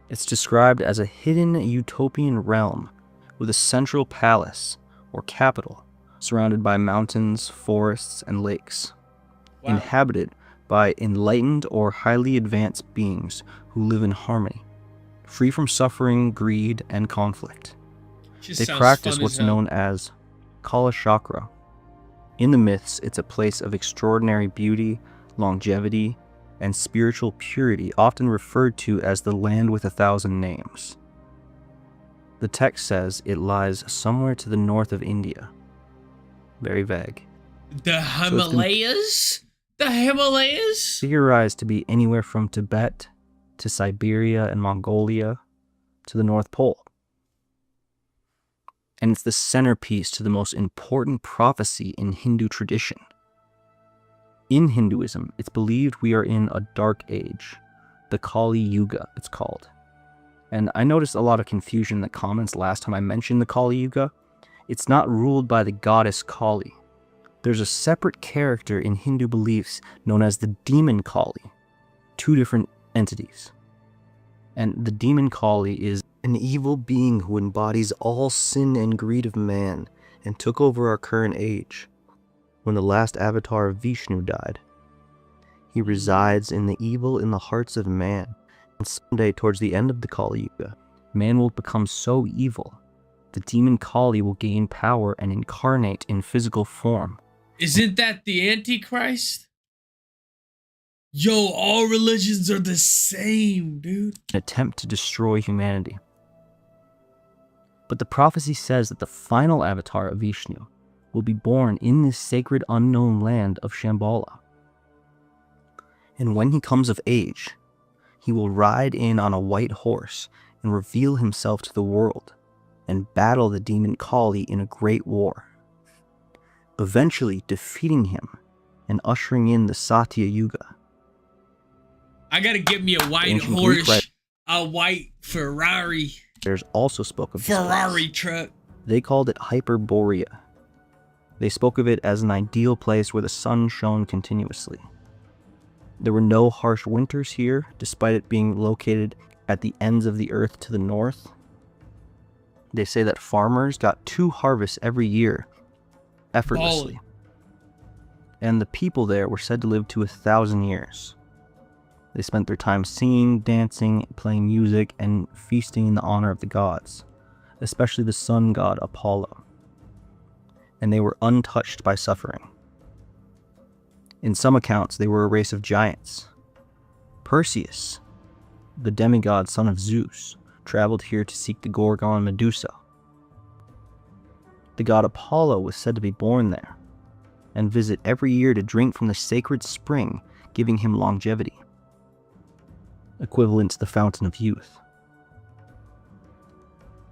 It's described as a hidden utopian realm with a central palace, or capital, surrounded by mountains, forests, and lakes, Wow. inhabited by enlightened or highly advanced beings who live in harmony, free from suffering, greed, and conflict. Just They sounds practice fun what's as hell. known as Kala Chakra. In the myths, it's a place of extraordinary beauty, longevity, and spiritual purity, often referred to as the land with 1,000 names. The text says it lies somewhere to the north of India. Very vague. The Himalayas? The Himalayas? Theorized to be anywhere from Tibet to Siberia and Mongolia to the North Pole. And it's the centerpiece to the most important prophecy in Hindu tradition. In Hinduism, it's believed we are in a dark age, the Kali Yuga, it's called. And I noticed a lot of confusion in the comments last time I mentioned the Kali Yuga. It's not ruled by the goddess Kali. There's a separate character in Hindu beliefs known as the demon Kali, two different entities. And the demon Kali is an evil being who embodies all sin and greed of man and took over our current age when the last avatar of Vishnu died. He resides in the evil in the hearts of man, and someday towards the end of the Kali Yuga, man will become so evil, the demon Kali will gain power and incarnate in physical form. Isn't that the Antichrist? Yo, all religions are the same, dude. An attempt to destroy humanity. But the prophecy says that the final avatar of Vishnu will be born in this sacred unknown land of Shambhala. And when he comes of age, he will ride in on a white horse and reveal himself to the world and battle the demon Kali in a great war, eventually defeating him and ushering in the Satya Yuga. I gotta get me a white horse, a white Ferrari. There's also spoke of this Ferrari place. truck. They called it Hyperborea. They spoke of it as an ideal place where the sun shone continuously. There were no harsh winters here, despite it being located at the ends of the earth to the north. They say that farmers got 2 harvests every year, effortlessly. And the people there were said to live to 1,000 years. They spent their time singing, dancing, playing music, and feasting in the honor of the gods, especially the sun god Apollo. And they were untouched by suffering. In some accounts, they were a race of giants. Perseus, the demigod son of Zeus, traveled here to seek the Gorgon Medusa. The god Apollo was said to be born there, and visit every year to drink from the sacred spring, giving him longevity, equivalent to the fountain of youth.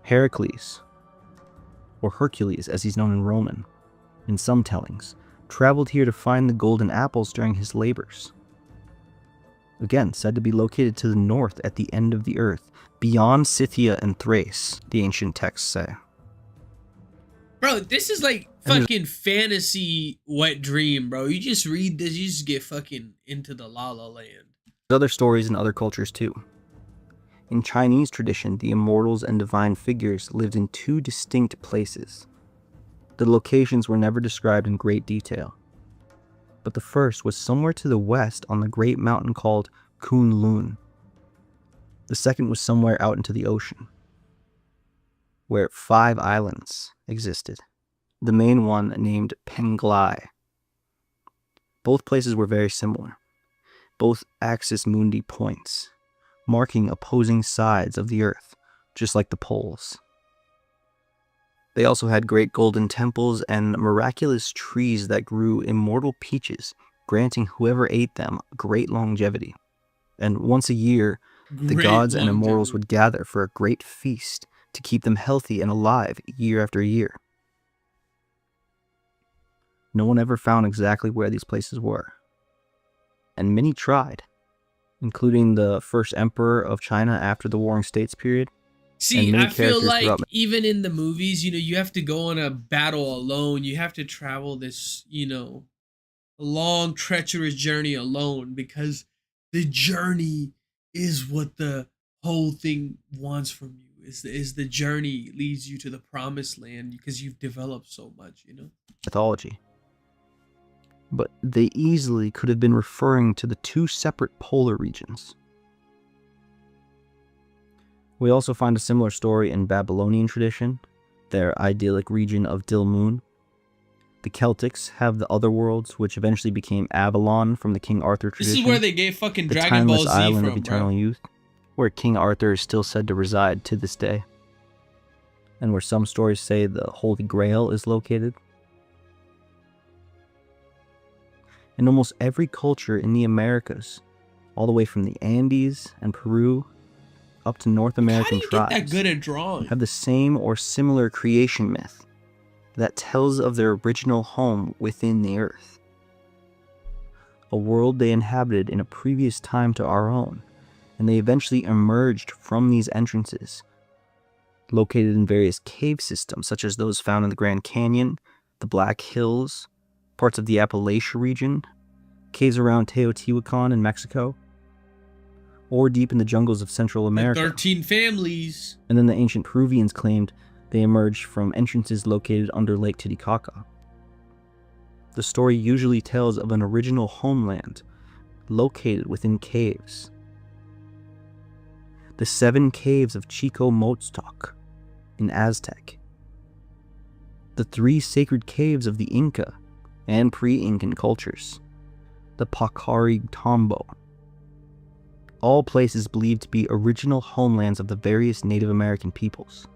Heracles, or Hercules as he's known in Roman, in some tellings, traveled here to find the golden apples during his labors. Again, said to be located to the north at the end of the earth, beyond Scythia and Thrace, the ancient texts say. Bro, this is like fucking fantasy wet dream, bro. You just read this, you just get fucking into the La La Land. There's other stories in other cultures too. In Chinese tradition, the immortals and divine figures lived in 2 distinct places. The locations were never described in great detail, but the first was somewhere to the west on the great mountain called Kunlun. The second was somewhere out into the ocean, where 5 islands existed, the main one named Penglai. Both places were very similar, both axis mundi points, marking opposing sides of the earth, just like the poles. They also had great golden temples and miraculous trees that grew immortal peaches, granting whoever ate them great longevity. And once a year, the gods and immortals would gather for a great feast to keep them healthy and alive year after year. No one ever found exactly where these places were, and many tried, including the first emperor of China after the Warring States period. See, I feel like even in the movies, you have to go on a battle alone. You have to travel this, long, treacherous journey alone, because the journey is what the whole thing wants from you. Is the journey leads you to the promised land because you've developed so much, Mythology. But they easily could have been referring to the 2 separate polar regions. We also find a similar story in Babylonian tradition, their idyllic region of Dilmun. The Celtics have the other worlds, which eventually became Avalon from the King Arthur tradition. This is where they gave fucking the Dragon Ball Z island from, of eternal bro. youth, where King Arthur is still said to reside to this day, and where some stories say the Holy Grail is located. In almost every culture in the Americas, all the way from the Andes and Peru up to North American tribes, how do you get that good at drawing? Have the same or similar creation myth that tells of their original home within the earth, a world they inhabited in a previous time to our own, and they eventually emerged from these entrances, located in various cave systems such as those found in the Grand Canyon, the Black Hills, parts of the Appalachia region, caves around Teotihuacan in Mexico, or deep in the jungles of Central America. The 13 families. And then the ancient Peruvians claimed They emerged from entrances located under Lake Titicaca. The story usually tells of an original homeland located within caves. The 7 caves of Chico-Motztoc in Aztec. The 3 sacred caves of the Inca and pre-Incan cultures. The Pacari Tombo. All places believed to be original homelands of the various Native American peoples.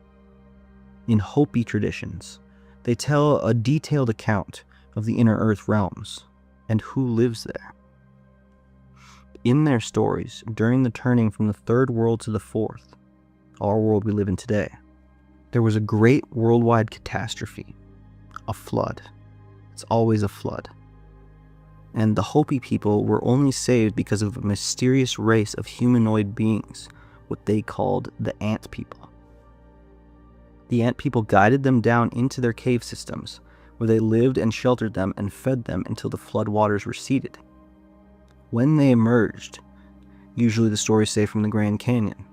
In Hopi traditions, they tell a detailed account of the inner earth realms and who lives there. In their stories, during the turning from the 3rd world to the 4th, our world we live in today, there was a great worldwide catastrophe, a flood. It's always a flood. And the Hopi people were only saved because of a mysterious race of humanoid beings, what they called the Ant People. The Ant People guided them down into their cave systems, where they lived and sheltered them and fed them until the flood waters receded. When they emerged, usually the stories say from the Grand Canyon,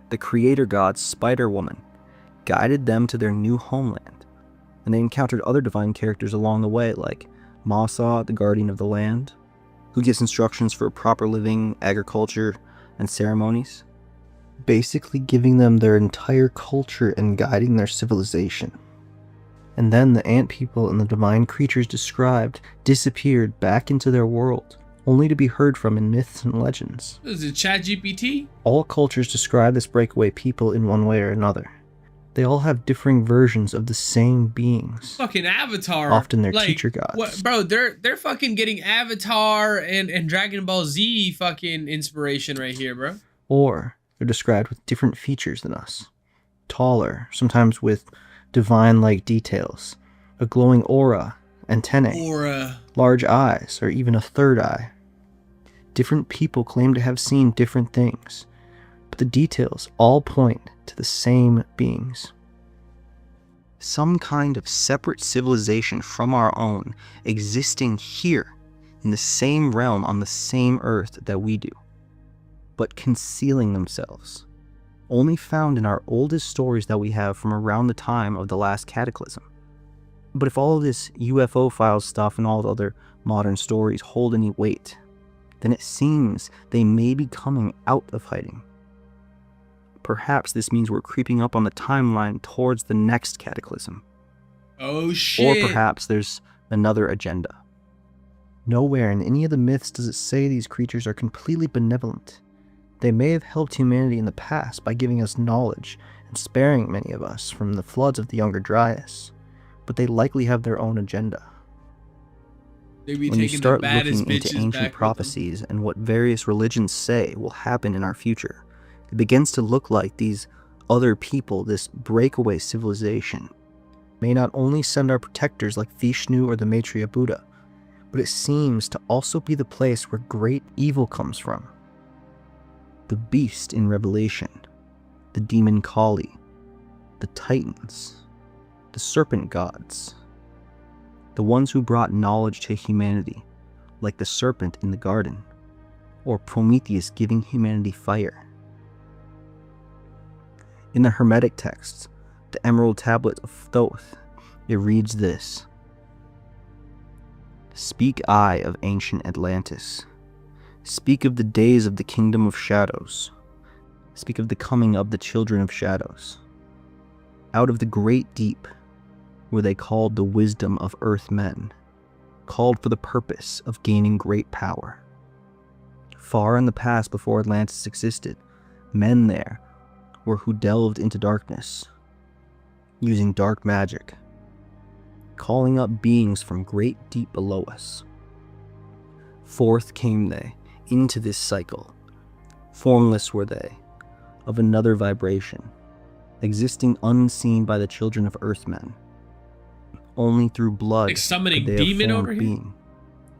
the creator god Spider Woman guided them to their new homeland, and they encountered other divine characters along the way, like Masa, the guardian of the land, who gives instructions for proper living, agriculture, and ceremonies, basically giving them their entire culture and guiding their civilization. And then the Ant People and the divine creatures described disappeared back into their world, only to be heard from in myths and legends. Is it ChatGPT? All cultures describe this breakaway people in one way or another. They all have differing versions of the same beings. Fucking Avatar. Often their like, teacher gods. What, bro, they're fucking getting Avatar and Dragon Ball Z fucking inspiration right here, bro. Or they're described with different features than us. Taller, sometimes with divine-like details, a glowing aura, antennae, large eyes, or even a third eye. Different people claim to have seen different things, but the details all point to the same beings. Some kind of separate civilization from our own, existing here, in the same realm on the same earth that we do, but concealing themselves. Only found in our oldest stories that we have from around the time of the last cataclysm. But if all of this UFO files stuff and all the other modern stories hold any weight, then it seems they may be coming out of hiding. Perhaps this means we're creeping up on the timeline towards the next cataclysm. Oh shit. Or perhaps there's another agenda. Nowhere in any of the myths does it say these creatures are completely benevolent. They may have helped humanity in the past by giving us knowledge and sparing many of us from the floods of the Younger Dryas, but they likely have their own agenda. When you start looking into ancient prophecies and what various religions say will happen in our future, it begins to look like these other people, this breakaway civilization, may not only send our protectors like Vishnu or the Maitreya Buddha, but it seems to also be the place where great evil comes from. The beast in Revelation, the demon Kali, the Titans, the serpent gods, the ones who brought knowledge to humanity, like the serpent in the garden, or Prometheus giving humanity fire. In the Hermetic texts, the Emerald Tablet of Thoth, it reads this: "Speak I of ancient Atlantis. Speak of the days of the kingdom of shadows. Speak of the coming of the children of shadows. Out of the great deep, where they called the wisdom of earth men, called for the purpose of gaining great power. Far in the past before Atlantis existed, men there were who delved into darkness, using dark magic, calling up beings from great deep below us. Forth came they into this cycle. Formless were they, of another vibration, existing unseen by the children of earthmen. Only through blood like summoning could they demon have over formed here? being.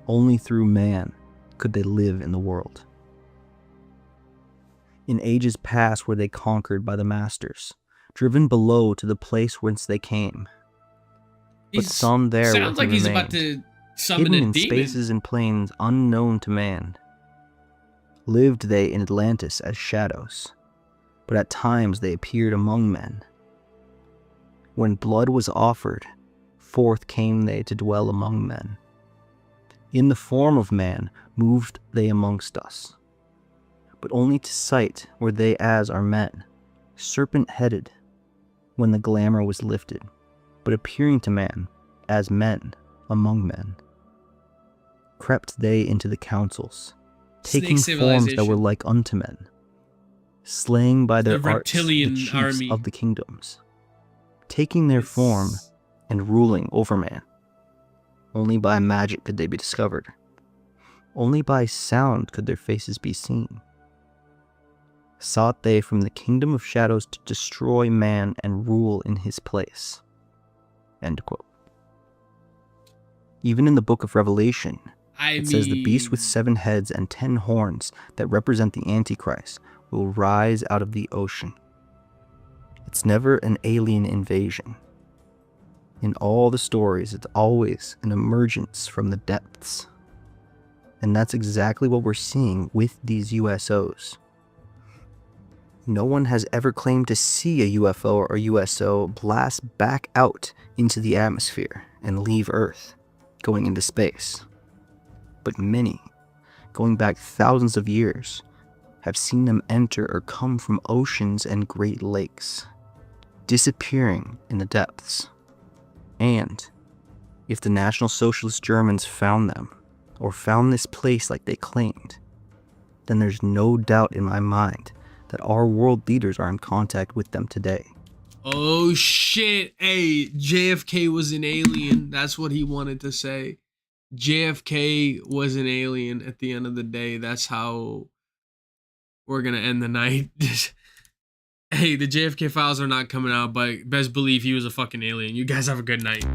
Only through man could they live in the world. In ages past were they conquered by the masters, driven below to the place whence they came. But some there were sounds like who he's remained, about to summon hidden a in demon. spaces and plains unknown to man. Lived they in Atlantis as shadows, but at times they appeared among men. When blood was offered, forth came they to dwell among men. In the form of man moved they amongst us. But only to sight were they as are men, serpent-headed, when the glamour was lifted, but appearing to man as men among men. Crept they into the councils, taking forms that were like unto men, slaying by their arts the chiefs of the kingdoms, taking their form and ruling over man. Only by magic could they be discovered. Only by sound could their faces be seen. Sought they from the kingdom of shadows to destroy man and rule in his place. End quote. Even in the book of Revelation, it says the beast with 7 heads and 10 horns that represent the Antichrist will rise out of the ocean. It's never an alien invasion. In all the stories, it's always an emergence from the depths. And that's exactly what we're seeing with these USOs. No one has ever claimed to see a UFO or USO blast back out into the atmosphere and leave Earth, going into space. But many, going back thousands of years, have seen them enter or come from oceans and great lakes, disappearing in the depths. And if the National Socialist Germans found them, or found this place like they claimed, then there's no doubt in my mind that our world leaders are in contact with them today. Oh shit, hey, JFK was an alien. That's what he wanted to say. JFK was an alien at the end of the day. That's how we're gonna end the night. Hey, the JFK files are not coming out, but best believe he was a fucking alien. You guys have a good night.